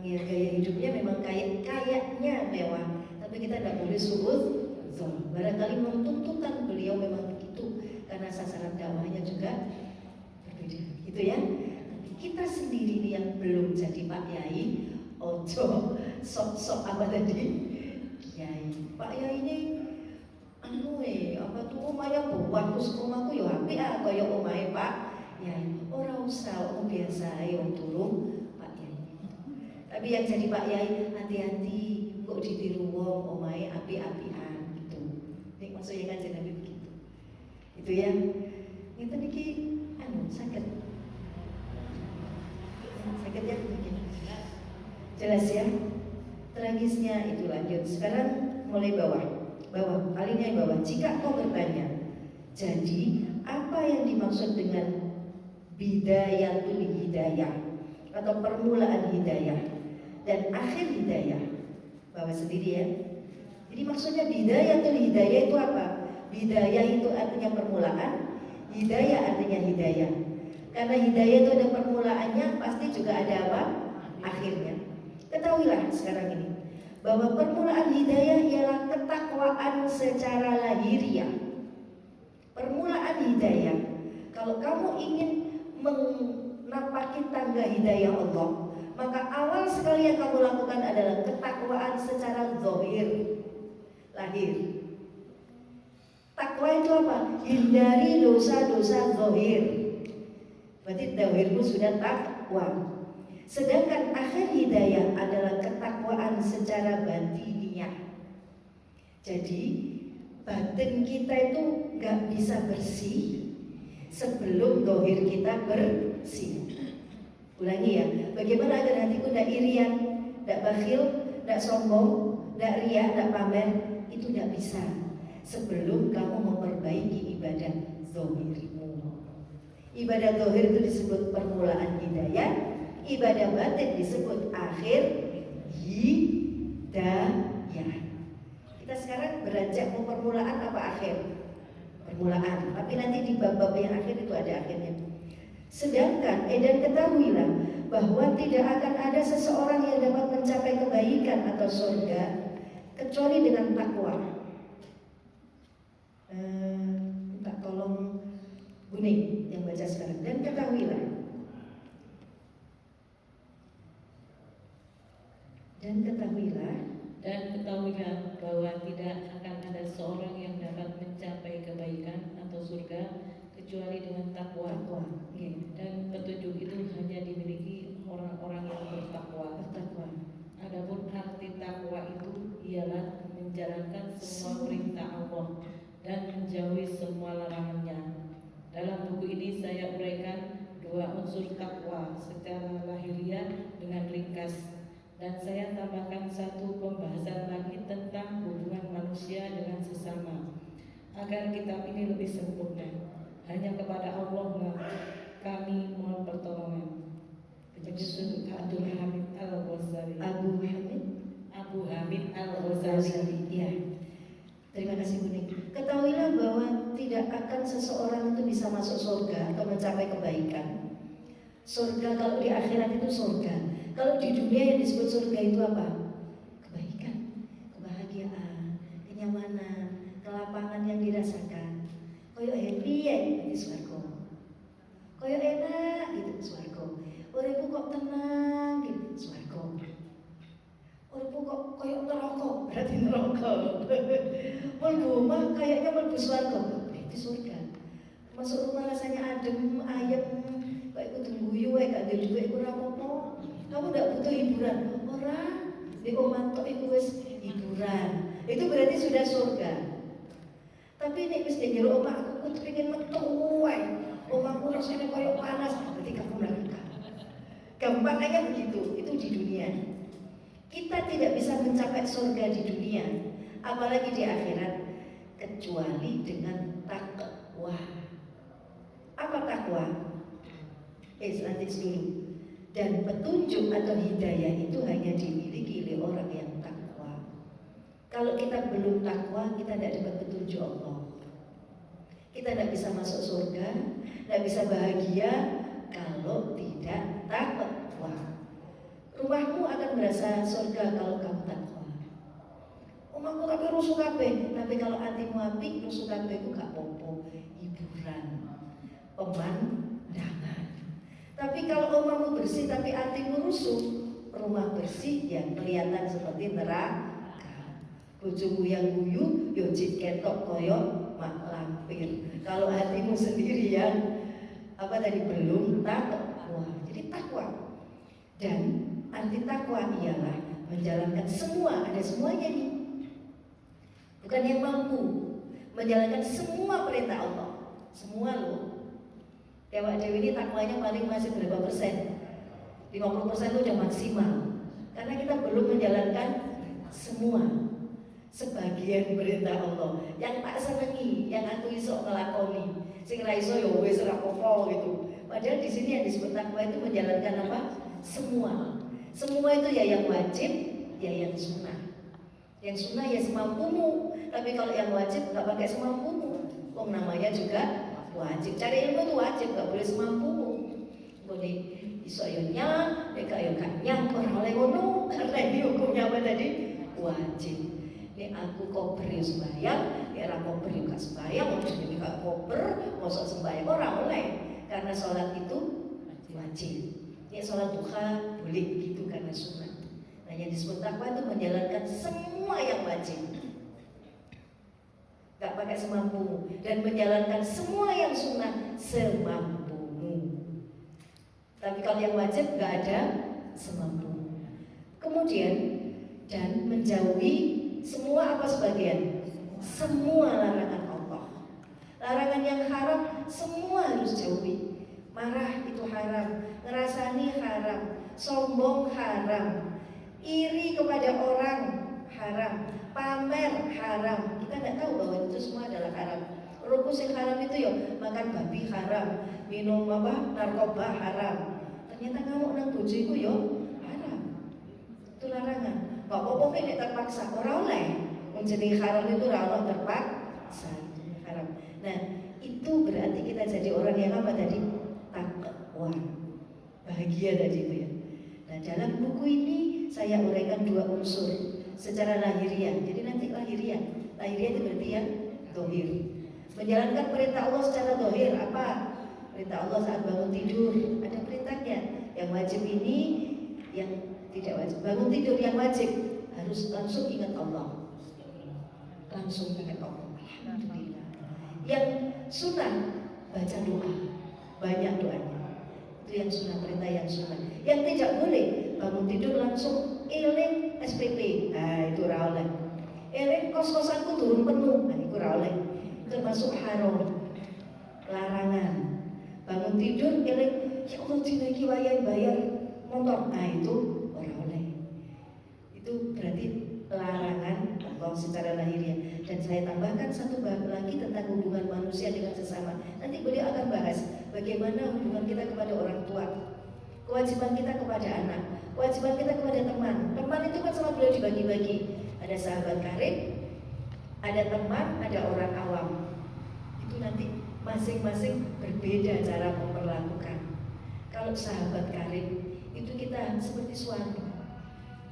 A: ya gaya hidupnya memang kayaknya mewah, tapi kita tidak boleh suudzon. Barangkali tuntutan beliau memang begitu karena sasaran dakwahnya juga berbeda, gitu ya. Tapi kita sendiri nih yang belum jadi Pak Yai, ojo sok-sok apa tadi Kiai. Pak Yai ini apa tuh omahnya buah terus omahku yo apik kaya omahe Pak Yai. Ora usah biasa ae turun Pak Yai. Tapi yang jadi Pak Yai hati-hati kok ditiru wong omahe apik-apikan gitu. Nek maksudnya kan Nabi begitu. Itu ya. Ngeten iki sakit. Sakit ya begini. Jelas ya. Tragisnya itu lanjut. Sekarang mulai bawah. Kalinya yang bawah. Jika kau bertanya, jadi apa yang dimaksud dengan bidayatul hidayah atau permulaan hidayah dan akhir hidayah? Bawa sendiri ya. Jadi maksudnya bidayatul hidayah itu apa? Bidayah itu artinya permulaan, Hidayah artinya hidayah. Karena hidayah itu ada permulaannya, pasti juga ada apa? Akhirnya. Ketahuilah sekarang ini bahwa permulaan hidayah ialah ketakwaan secara lahiriah. Permulaan hidayah, kalau kamu ingin menapaki tangga hidayah Allah, maka awal sekali yang kamu lakukan adalah ketakwaan secara zahir, lahir. Takwa itu apa? Hindari dosa-dosa zahir. Berarti zahirmu sudah takwa. Sedangkan akhir hidayah adalah ketakwaan secara batiniah. Jadi batin kita itu gak bisa bersih sebelum zahir kita bersih. Ulangi ya, bagaimana agar hatiku tidak irian, tidak bakhil, tidak sombong, tidak riak, tidak pamer. Itu tidak bisa sebelum kamu memperbaiki ibadah zahirmu. Ibadah zahir itu disebut permulaan hidayah, ibadah batin disebut akhir hidayah. Kita sekarang beranjak mau permulaan apa akhir? Permulaan, tapi nanti di bab-bab yang akhir itu ada akhirnya. Sedangkan dan ketahuilah bahwa tidak akan ada seseorang yang dapat mencapai kebaikan atau surga kecuali dengan takwa. Minta tolong Buning yang baca sekarang. Dan ketahuilah
C: bahwa tidak akan ada seorang yang dapat mencapai kebaikan atau surga kecuali dengan takwa. Dan petunjuk itu hanya dimiliki orang-orang yang bertakwa. Adapun arti takwa itu ialah menjalankan semua perintah Allah dan menjauhi semua larangannya. Dalam buku ini saya uraikan dua unsur takwa secara lahiriah dengan ringkas, dan saya tambahkan satu pembahasan lagi tentang hubungan manusia dengan sesama agar kitab ini lebih sempurna. Hanya kepada Allah lah kami mohon pertolongan. Penyusun Abdul Hamid Al-Ghazali. Abu Hamid Al-Ghazali.
A: Ya. Terima kasih Buning. Ketahuilah bahwa tidak akan seseorang itu bisa masuk surga atau mencapai kebaikan. Surga kalau di akhirat itu surga. Kalau di dunia yang disebut surga itu apa? Kebaikan, kebahagiaan, kenyamanan, kelapangan yang dirasakan. Koyo happy ya di swarga. Koyo enak gitu swarga. Uripku kok tenang gitu swarga. Uripku kok koyo neraka, berarti neraka. Mlebu omah kayaknya mlebu swarga, berarti surga. Masuk rumah rasanya adem, ayem, kayak kudu guyu wae gak duwe duit ora apa-apa. Kamu tidak butuh hiburan. Orang di omah tok iku wis hiburan. Itu berarti sudah surga. Tapi nek wis di jero omah aku kudu pengen metu wae. Omahku rasane koyo panas, berarti kamu neraka. Gampangnya begitu, itu di dunia. Kita tidak bisa mencapai surga di dunia, apalagi di akhirat, kecuali dengan takwa. Apa takwa? Nanti dulu. Dan petunjuk atau hidayah itu hanya dimiliki oleh orang yang takwa. Kalau kita belum takwa, kita tidak dapat petunjuk Allah. Kita tidak bisa masuk surga, tidak bisa bahagia kalau tidak takwa. Rumahmu akan berasa surga kalau kamu takwa. Omahku tapi rusuh kabeh, tapi kalau hatimu apik, rusuh kabeh itu gak apa-apa, hiburan, pemandangan. Tapi kalau omahmu bersih tapi hatimu rusuh, rumah bersih yang kelihatan seperti neraka. Bojomu yang guyu, yo jik ketok koyo mak lampir. Kalau hatimu sendirian, belum takwa. Jadi takwa. Dan arti takwa ialah menjalankan semua, ada semuanya nih. Bukan yang mampu menjalankan semua perintah Allah. Semua loh. Dewa Dewi ini takwanya paling masih berapa persen? 50% itu udah maksimal. Karena kita belum menjalankan semua. Sebagian perintah Allah yang tak senengi, yang aku iso ngelakoni, sing ra iso ya wis ora apa-apa gitu. Padahal di sini yang disebut takwa itu menjalankan apa? Semua. Semua itu ya yang wajib, ya yang sunnah. Yang sunnah ya semampumu, tapi kalau yang wajib nggak pakai semampumu. Namanya juga wajib. Cari ilmu itu wajib, gak boleh semampumu. Boleh iso yo nyang, nek yo gak nyang ora oleh ngono karena ini hukumnya apa tadi? Wajib. Nek aku kober yo sembahyang, nek ora kober yo gak sembahyang, wong jenenge gak kober, mosok sembahyang ora oleh. Karena sholat itu wajib. Nek sholat duha boleh gitu karena sunat. Nah, yang disebut takwa itu menjalankan semua yang wajib, gak pakai semampumu, dan menjalankan semua yang sunnah semampumu. Tapi kalau yang wajib gak ada semampumu. Kemudian dan menjauhi semua apa sebagian? Semua larangan Allah. Larangan yang haram semua harus jauhi. Marah itu haram, ngerasani haram, sombong haram, iri kepada orang haram, pamer haram. Kita tidak tahu bahwa itu semua adalah haram. Rukus yang haram itu ya makan babi haram, minum narkoba haram. Ternyata kamu nang bojo iku ya haram. Itu larangan. Kok apa nek terpaksa ora oleh. Wong jenenge haram itu ora ono terpaksa. Haram. Nah, itu berarti kita jadi orang yang apa tadi? Takwa. Bahagia tadi itu ya. Nah, dalam buku ini saya uraikan dua unsur secara lahiriah. Jadi nanti lahiriah itu berarti yang dohir. Menjalankan perintah Allah secara dohir apa? Perintah Allah saat bangun tidur ada perintahnya. Yang wajib ini, yang tidak wajib. Bangun tidur yang wajib harus langsung ingat Allah. Langsung ingat Allah. Alhamdulillah. Yang sunnah baca doa, banyak doanya. Itu yang sunnah, perintah yang sunnah. Yang tidak boleh bangun tidur langsung eling SPP. Nah, itu ora oleh. Eling kos-kosanku turun penuh. Nah, itu ora oleh. Termasuk haram. Larangan. Bangun tidur eling ya Allah dina iki wayahe bayar motor. Nah, itu ora oleh. Itu berarti larangan Allah secara lahiriah. Dan saya tambahkan satu bab lagi tentang hubungan manusia dengan sesama. Nanti beliau akan bahas bagaimana hubungan kita kepada orang tua, kewajiban kita kepada anak, kewajiban kita kepada teman. Teman itu kan sama beliau dibagi-bagi. Ada sahabat karib, ada teman, ada orang awam. Itu nanti masing-masing berbeda cara memperlakukan. Kalau sahabat karib itu kita seperti suami.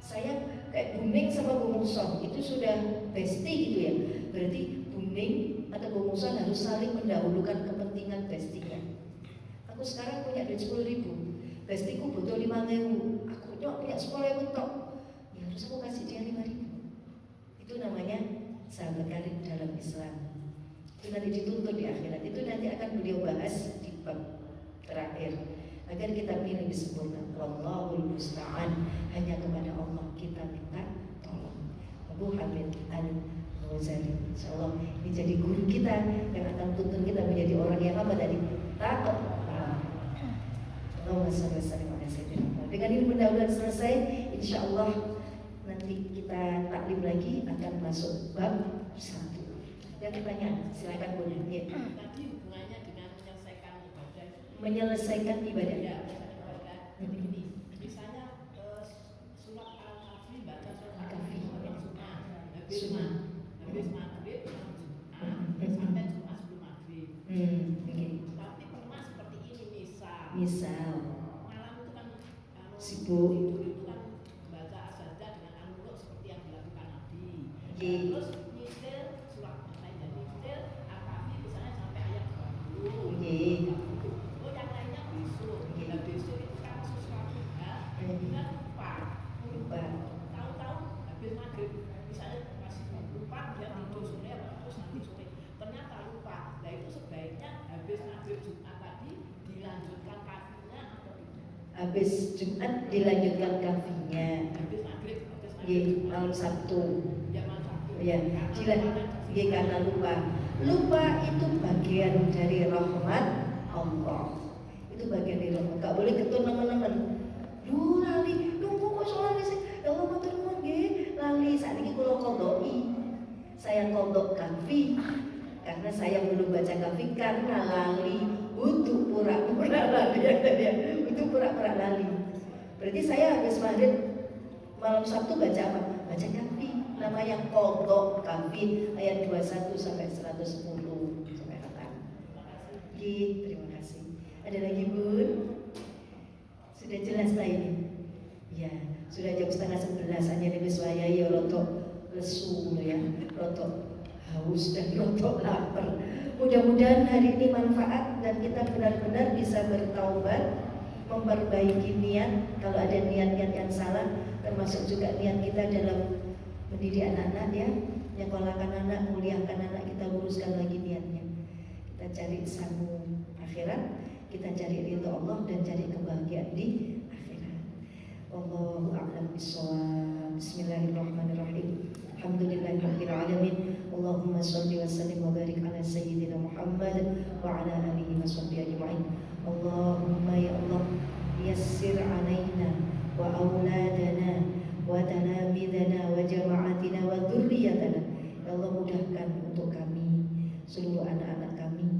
A: Saya kayak Buning sama Bumungson itu sudah bestie gitu ya. Berarti Buning atau Bumungson harus saling mendahulukan kepentingan bestinya. Aku sekarang punya duit 10.000, bestiku butuh 5.000, aku punya 10.000 tok, ya harus aku kasih dia 5.000. Itu namanya sahabat karib dalam Islam. Itu nanti dituntut di akhirat. Itu nanti akan beliau bahas di bab terakhir. Agar kita pilih disempurna. Wallahul musta'an. Hanya kepada Allah kita minta tolong. Abu Hamid Al-Ghazali, insyaallah ini jadi guru kita yang akan tuntun kita menjadi orang yang apa tadi? Takut. Allahumma shalli wa sallim ala sayyidina. Dengan ini pendahuluan selesai, insyaallah nanti kita taklim lagi akan masuk bab 1. Yang pertanyaan, silakan boleh. Ya.
C: Tadi hubungannya dengan menyelesaikan ibadah.
A: Menyelesaikan ibadah.
C: Ya, ibadah. Jadi gini, misalnya surat Al-Kahfi baca surat Al-Kahfi yang sunnah, habis maghrib sampai Jumat sebelum maghrib.
A: Okay.
C: Tapi pernah seperti ini
A: Misal
C: malam itu kan
A: sibuk.
C: tidur itu kan baca as-sajdah dengan al-muluk seperti yang dilakukan Nabi.
A: Okay.
C: Terus nyetir surat lain dan nyetir Al-Kahfi misalnya sampai ayat 20.
A: Okay.
C: Oh, yang lainnya besok. Dan besok itu kan sesuatu kita lupa. Tahu-tahu habis maghrib misalnya masih lupa, dia tidur sore terus nanti sore ternyata lupa. Nah itu sebaiknya habis maghrib Jumat tadi dilanjutkan kafinya atau tidak?
A: Habis Jumat dilanjutkan kafinya.
C: Habis maghrib
A: Malam Sabtu.
C: ya malam Sabtu.
A: Ya, karena lupa. Lupa itu bagian dari rahmat Allah. Itu bagian dari rahmat. Gak boleh ketun nemen-nemen. Duh lali, nunggu kok sholat sih. Ya Allah matur nuwun nggih. Lali saat ini kula qodoi. Saya kodok kafi karena saya belum baca kafi karena lali. Butuh pura-pura lali ya. Butuh pura-pura lali. Berarti saya habis maghrib malam Sabtu baca apa? Baca kafi. Namanya kodok kafi ayat 21 sampai 110 sampai kata. Oke, terima kasih. Ada lagi Bun? Sudah jelas lah ini? Ya, sudah jam 10:30 hanya nih suaya ya rotok lesu ya, rotok haus dan rotok lapar. Mudah-mudahan hari ini manfaat dan kita benar-benar bisa bertaubat, memperbaiki niat kalau ada niat-niat yang salah, termasuk juga niat kita dalam mendidik anak-anak ya, nyekolahkan anak, muliakan anak, kita luruskan lagi niatnya. Kita cari sambung akhirat, kita cari ridho Allah dan cari kebahagiaan di akhirat. Wallahu a'lam bishawab. Bismillahirrahmanirrahim. Alhamdulillahirabbil alamin. Allahumma shalli wa sallim wa barik ala sayyidina Muhammad wa ala alihi wa sahbihi ajma'in. Allahumma ya Allah, yassir alaina wa auladana wa talamidana wa jama'atina wa dzurriyyatana. Ya Allah, mudahkan untuk kami, seluruh anak-anak kami,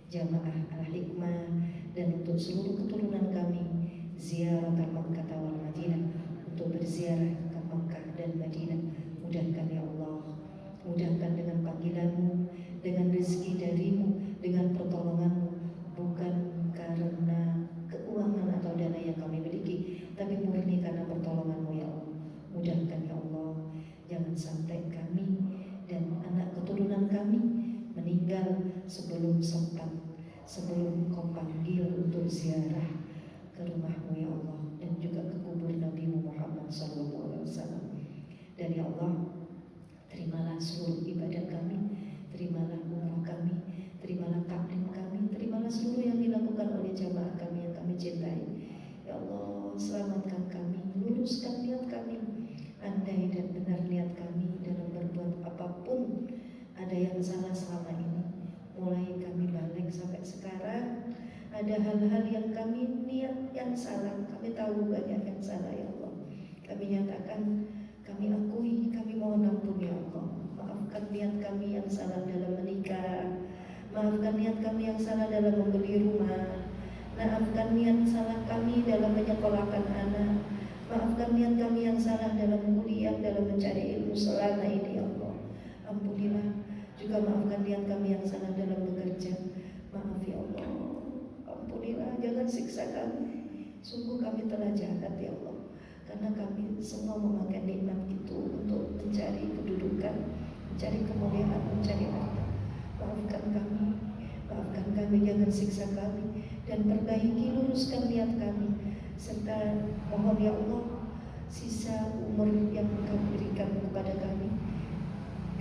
A: jamaah Al-Hikmah, dan untuk seluruh keturunan kami ziarah Makkah wal Madinah, untuk berziarah ke Makkah dan Madinah. Mudahkan ya Allah, mudahkan dengan panggilanmu, dengan rezeki darimu, dengan pertolonganmu, bukan karena keuangan atau dana yang kami miliki, tapi murni karena pertolonganmu ya Allah. Mudahkan ya Allah, jangan sampai kami dan anak keturunan kami meninggal sebelum sempat, sebelum kau panggil untuk ziarah ke rumahmu ya Allah, dan juga ke kubur Nabi Muhammad SAW. Dan ya Allah, terimalah seluruh ibadah kami, terimalah umrah kami, terimalah taklim kami, terimalah seluruh yang dilakukan oleh jamaah kami yang kami cintai. Ya Allah, selamatkan kami, luruskan niat kami, andai dan benar niat kami dalam berbuat apapun ada yang salah selama ini, mulai kami balik sampai sekarang, ada hal-hal yang kami niat yang salah, kami tahu banyak yang salah ya Allah. Kami nyatakan, kami akui, kami mohon ampun ya Allah. Maafkan niat kami yang salah dalam menikah, maafkan niat kami yang salah dalam membeli rumah, maafkan niat salah kami dalam menyekolahkan anak, maafkan niat kami yang salah dalam kuliah, dalam mencari ilmu selama ini ya Allah. Ampunilah, juga maafkan niat kami yang salah dalam bekerja. Maaf ya Allah, ampunilah, jangan siksa kami. Sungguh kami telah jahat ya Allah, karena kami semua memakai nikmat itu untuk mencari kedudukan, mencari kemuliaan, mencari harta. Maafkan kami, jangan siksa kami, dan perbaiki, luruskan niat kami, serta mohon ya Allah, sisa umur yang Engkau berikan kepada kami,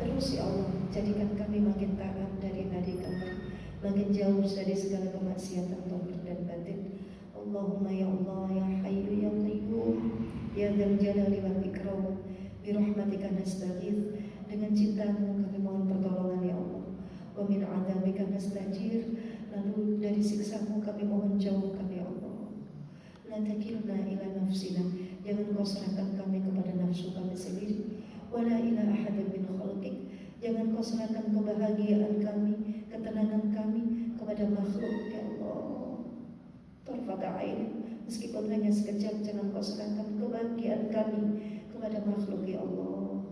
A: terus ya Allah, jadikan kami makin taat dari hari kami, makin jauh dari segala kemaksiatan zahir dan batin. Allahumma ya Allah, ya Hayyu ya Qayyum, ya Dzal Jalali wal Ikram, bi rahmatika nastaghits, dengan cintamu kami mohon pertolongan ya Allah. Wa min 'adzabika nastajir, lalu dari siksamu kami mohon jauhkan ya Allah. La takilna ila nafsina, jangan kau serahkan kami kepada nafsu kami sendiri. Wala ila ahadin min khalqik, jangan kau serahkan kebahagiaan kami, ketenangan kami kepada makhluk ya Allah. Tarfata ain, meskipun hanya sekejap, jangan kau serahkan kebahagiaan kami kepada makhluk ya Allah.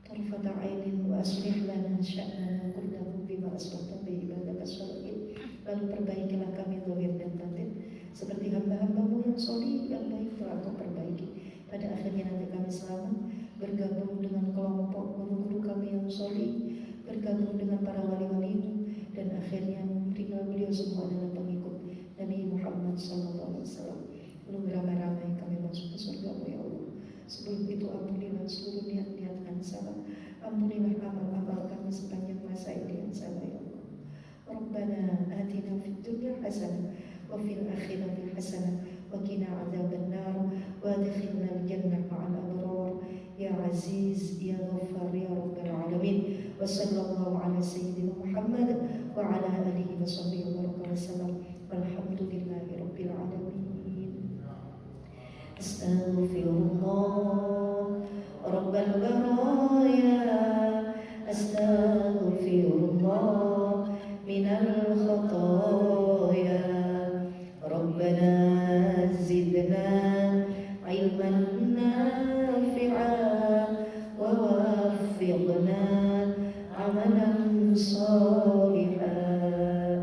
A: Tarfata ainin wa aslih lana sya'nana kullahu bima asbahta bi ibadaka sholihin, lalu perbaikilah kami zahir dan batin seperti hamba-hambamu yang sholih, yang baik telah kau perbaiki. Pada akhirnya nanti kami selamat bergabung dengan kelompok guru-guru kami yang sholih, bergabung dengan para wali-walimu, dan akhirnya tinggal beliau semua adalah pengikut Nabi Muhammad SAW. Lalu beramai-ramai kami masuk ke surga ya Allah. Sebelum itu ampunilah seluruh niat-niat yang salah, ampunilah amal-amal kami sepanjang masa ini yang salah ya Allah. Rabbana atina fid dunya hasanah wa fil akhirati hasanah wa qina adzabannar wa adkhilnal jannah ma'al abrar ya aziz ya ghaffar ya rabbal alamin. Wa sallallahu ala sayyidina Muhammad wa ala alihi wa sahbihi wa sallam. Walhamdulillahi rabbil alamin. Astaghfirullah rabbal baraya, astaghfirullah minal khataya. Rabbana zidna ilman nafi'a wa waffiqna amalan salihan.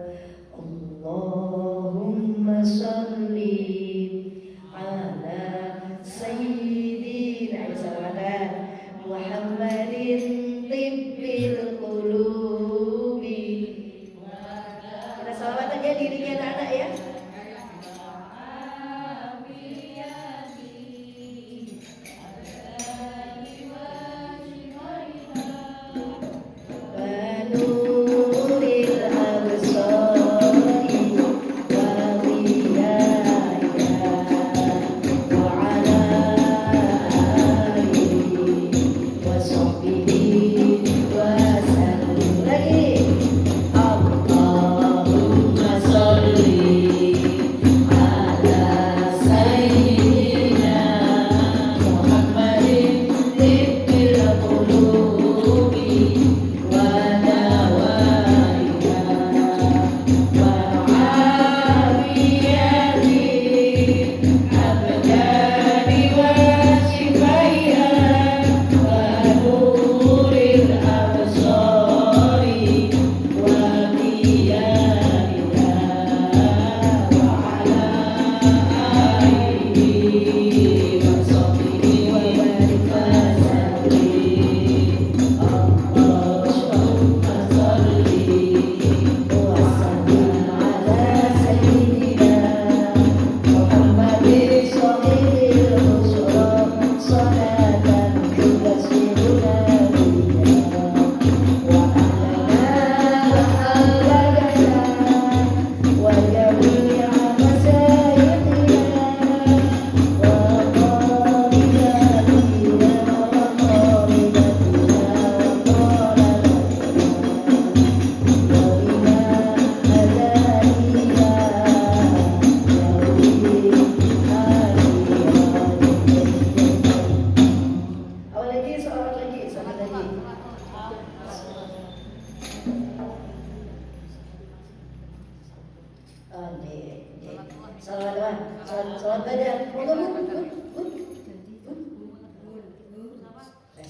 A: salawatnya dirinya anak-anak ya.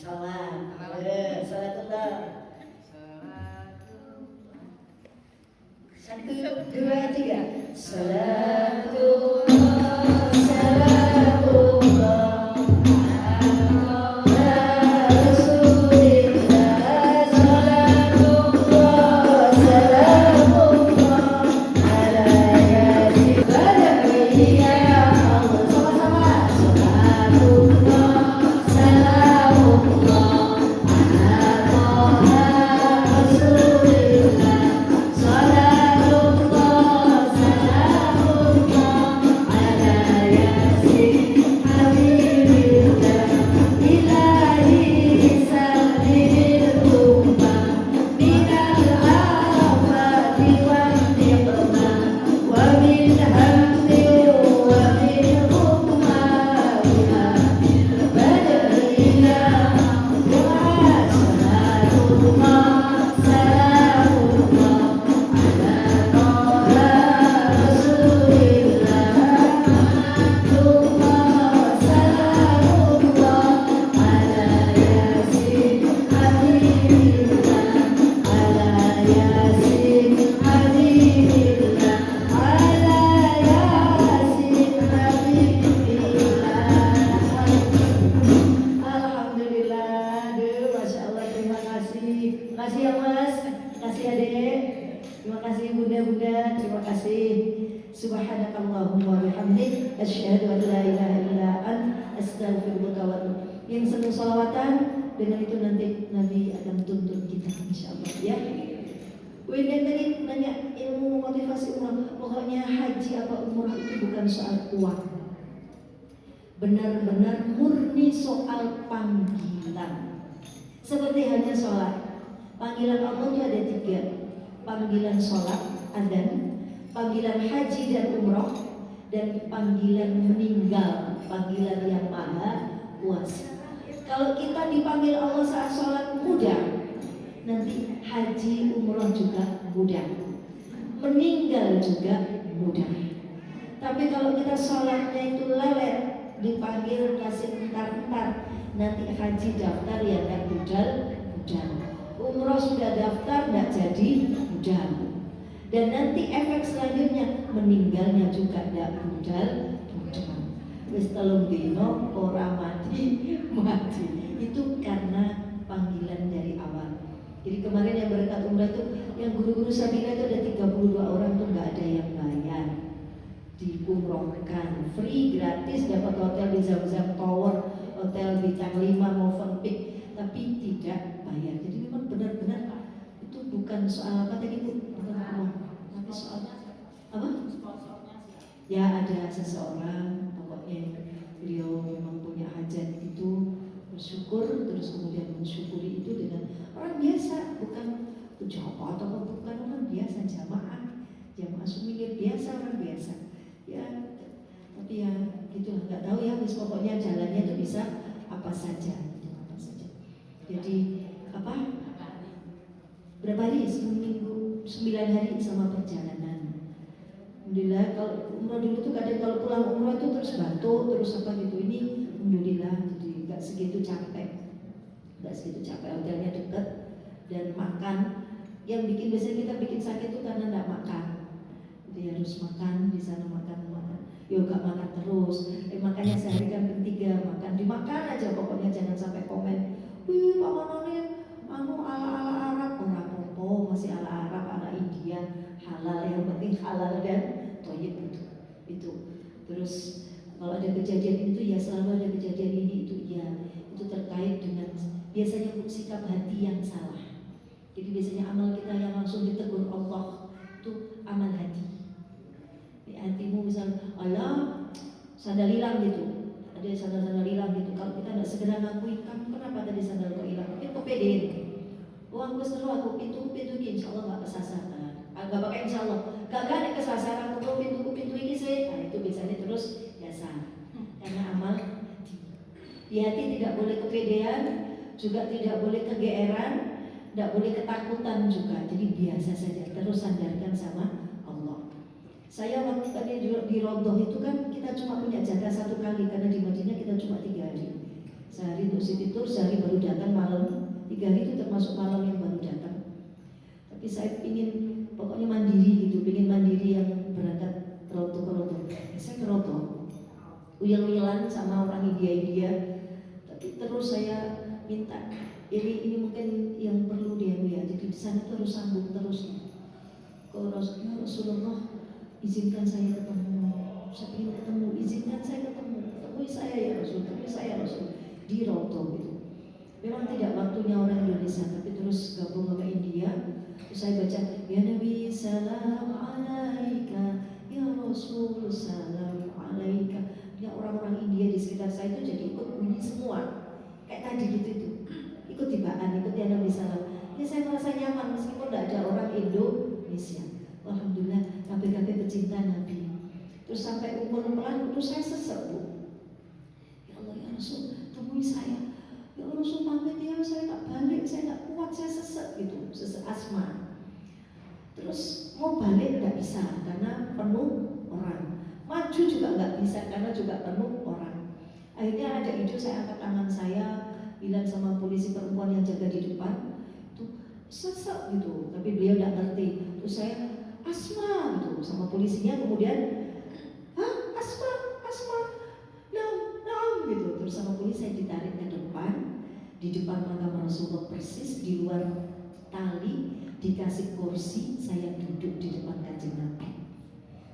A: Salat badan. Salat tetap. 1, 2, 3. Salatullah, salatullah. Yang senang salawatan, dengan itu nanti Nabi akan tuntun kita, insya Allah ya. Yang tadi nanya ilmu motivasi umrah, pokoknya haji apa umrah itu bukan soal uang, benar-benar murni soal panggilan. Seperti hanya sholat, panggilan Allah itu ada 3, panggilan sholat, adzan, panggilan haji dan umrah, dan panggilan meninggal, panggilan yang maha kuasa. Kalau kita dipanggil Allah saat sholat mudah, nanti haji umroh juga mudah, meninggal juga mudah. Tapi kalau kita sholatnya itu lelet, dipanggil kasih entar-entar, nanti haji daftar ya nggak mudah, umroh sudah daftar nggak jadi mudah, dan nanti efek selanjutnya meninggalnya juga nggak mudah. Wis telung dino ora mati. Itu karena panggilan dari awal. Jadi kemarin yang berangkat umrah itu, yang guru-guru Sabina itu ada 32 orang tuh nggak ada diumrohkan, free, gratis, dapat hotel di Zamzam Tower, hotel bintang 5 Movenpick, tapi tidak bayar. Jadi memang benar-benar itu bukan soal apa tadi Bu, bukan uang, tapi soal apa? Ya ada seseorang, pokoknya beliau memang punya hajat itu, bersyukur, terus kemudian mensyukuri itu dengan orang biasa, bukan pejabat atau bukan orang biasa, jamaah sumingir biasa, orang biasa. Ya, tapi ya gitu, nggak tahu ya, wis pokoknya jalannya itu bisa apa saja. Jadi apa? Berapa hari? Seminggu, 9 hari sama perjalanan. Alhamdulillah, kalau umroh dulu tuh kadang kalau pulang umroh itu terus batuk, terus apa gitu. Ini alhamdulillah, jadi nggak segitu capek, hotelnya deket dan makan. Yang bikin biasanya kita bikin sakit itu karena nggak makan. Jadi harus makan di sana, makan. Yoga makan terus. Makanya sehari kan bertiga makan, dimakan aja pokoknya, jangan sampai komen. Wih, Pak Manonin, ala Arab, orang popo masih ala Arab, ala India, halal, yang penting halal dan toyib itu. Terus kalau ada kejadian itu ya selalu ada kejadian ini itu ya, itu terkait dengan biasanya sikap hati yang salah. Jadi biasanya amal kita yang langsung ditegur Allah itu amal hati. Di hatimu misal, Allah sandal hilang gitu, ada sandal hilang gitu. Kalau kita tidak segera ngakui, kamu kenapa tadi sandal kok hilang? Mungkin kepedean. Uang gue seru aku pintu ini, insya Allah nggak kesasar. Nggak pakai insya Allah, gak ada kesasaran. Kalau pintu ini saya, nah itu biasanya terus biasa. Karena amal di hati tidak boleh kepedean, juga tidak boleh kegeeran, tidak boleh ketakutan juga. Jadi biasa saja, terus sandarkan sama Allah. Saya waktu tadi di Rodoh itu kan kita cuma punya jatah 1 kali, karena di Madinah kita cuma 3 hari. Sehari untuk city tour, sehari baru datang malam. 3 hari itu termasuk malam yang baru datang. Tapi saya ingin pokoknya mandiri gitu, ingin mandiri yang berangkat ke Rodoh. Saya ke Rodoh, uyel-uyelan sama orang India. Tapi terus saya minta, ini mungkin yang perlu dia ya. Jadi di sana tuh harus sambung terus. Kalau Rasulullah, izinkan saya ketemu, saya ingin ketemu, izinkan saya ketemu, temui saya ya Rasul, di Rodoh gitu. Memang tidak waktunya orang Indonesia, tapi terus gabung sama India. Terus saya baca, ya Nabi salam alaika, ya Rasul salam alaika. Ya orang-orang India di sekitar saya itu jadi ikut bunyi semua, kayak tadi gitu itu, ikut tibaan, ikut ya Nabi salam. Ya saya merasa nyaman meskipun tidak ada orang Indonesia. Alhamdulillah, KPKP pecinta Nabi. Terus sampai umur pelan itu saya sesek Bu. Ya Allah ya Rasul, temui saya. Ya Rasul pamit ya, saya tak balik, saya tak kuat, saya sesek gitu, sesek asma. Terus mau balik nggak bisa karena penuh orang. Maju juga nggak bisa karena juga penuh orang. Akhirnya ada ide, saya angkat tangan saya, bilang sama polisi perempuan yang jaga di depan, tuh sesek gitu. Tapi beliau nggak ngerti. Terus saya asma gitu sama polisinya, kemudian asma gitu. Terus sama polisi saya ditarik ke depan, di depan makam Rasulullah persis, di luar tali dikasih kursi, saya duduk di depan Kanjeng Nabi.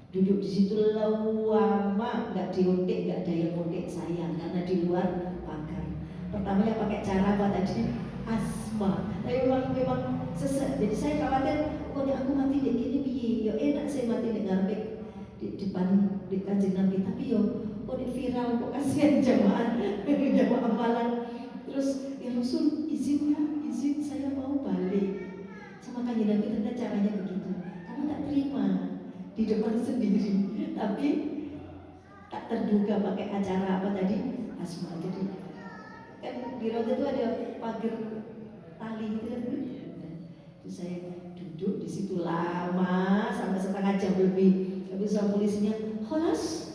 A: Duduk di situ lama, nggak diuntik, nggak ada yang untik saya karena di luar pagar. Pertama yang pakai cara apa tadi? Asma. Tapi memang sesek. Jadi saya khawatir, kok aku mati di gini piye? Yo enak saya mati di ngarepe di depan di Kanjeng Nabi, tapi yo kok di viral, kok kasihan jamaah malam. Terus ya Rasul izin saya mau balik. Sama Kanjeng Nabi ternyata caranya begitu. Kamu tak terima di depan sendiri, tapi tak terduga pakai acara apa tadi? Asma. Jadi kan di Rodoh itu ada pagar tali gitu kan. Terus saya duduk di situ lama sampai setengah jam lebih. Habis sama polisinya, kholas,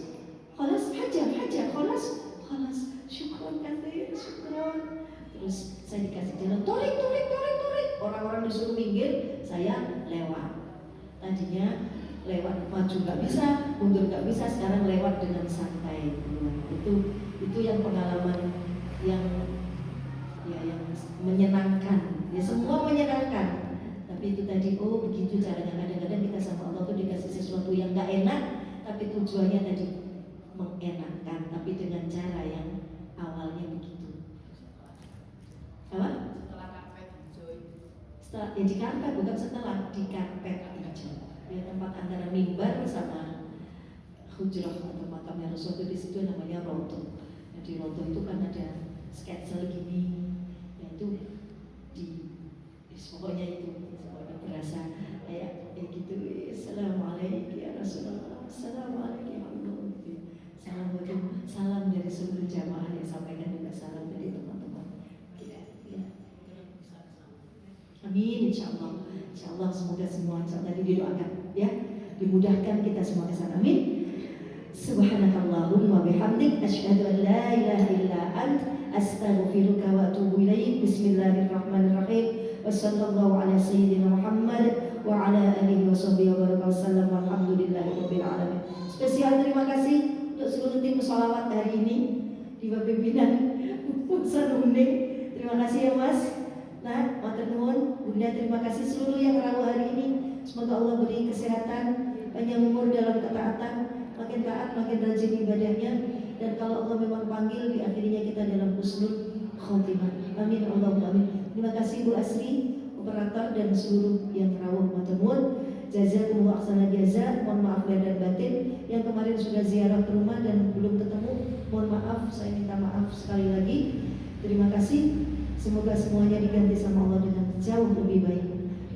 A: syukron katanya, syukron. Terus saya dikasih jalan, torik. Orang-orang disuruh minggir, saya lewat. Tadinya lewat maju nggak bisa, mundur nggak bisa, sekarang lewat dengan santai. Itu yang pengalaman yang menyenangkan. Ya semua menyenangkan. Tapi itu tadi, begitu caranya. Kadang-kadang kita sama Allah tuh dikasih sesuatu yang nggak enak, tapi tujuannya tadi mengenakan, tapi dengan cara yang awalnya begitu. Apa?
C: Setelah karpet hijau itu.
A: Setelah ya di karpet, bukan setelah di karpet hijau. Ya, tempat antara mimbar sama hujrah atau makamnya Rasul di situ namanya roto. Nah, di roto itu kan ada sketsa gini, yaitu pokoknya itu pokoknya berasa kayak gitu. Assalamualaikum ya Rasulullah, assalamualaikum ya Allah. Salam dari seluruh jamaah yang sampaikan juga salam dari teman-teman. Ya. Amin, insyaallah. Insyaallah semoga semua tadi didoakan ya, dimudahkan kita semua ke sana. Amin. Subhanakallahumma bihamdik asyhadu an la ilaha illa ant astaghfiruka wa atubu ilaik. Bismillahirrahmanirrahim. Wassallallahu ala sayyidina Muhammad wa ala alihi washabbihi wa baraka wasallam walhamdulillahirabbil alamin. Spesial terima kasih untuk seluruh tim sholawat hari ini di bawah pimpinan Ustaz Uning. Terima kasih ya Mas. Nah, matur nuwun, Bunda, terima kasih seluruh yang rawuh hari ini. Semoga Allah beri kesehatan, panjang umur dalam ketaatan, makin taat, makin rajin ibadahnya, dan kalau Allah memang panggil, diakhirinya kita dalam husnul khotimah. Amin Allahumma amin. Terima kasih Bu Asri, operator, dan seluruh yang rawuh. Matur nuwun. Jazakumullah ahsanal jaza. Mohon maaf lahir dan batin. Yang kemarin sudah ziarah ke rumah dan belum ketemu, mohon maaf, saya minta maaf sekali lagi. Terima kasih. Semoga semuanya diganti sama Allah dengan jauh lebih baik.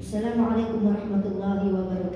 A: Assalamualaikum warahmatullahi wabarakatuh.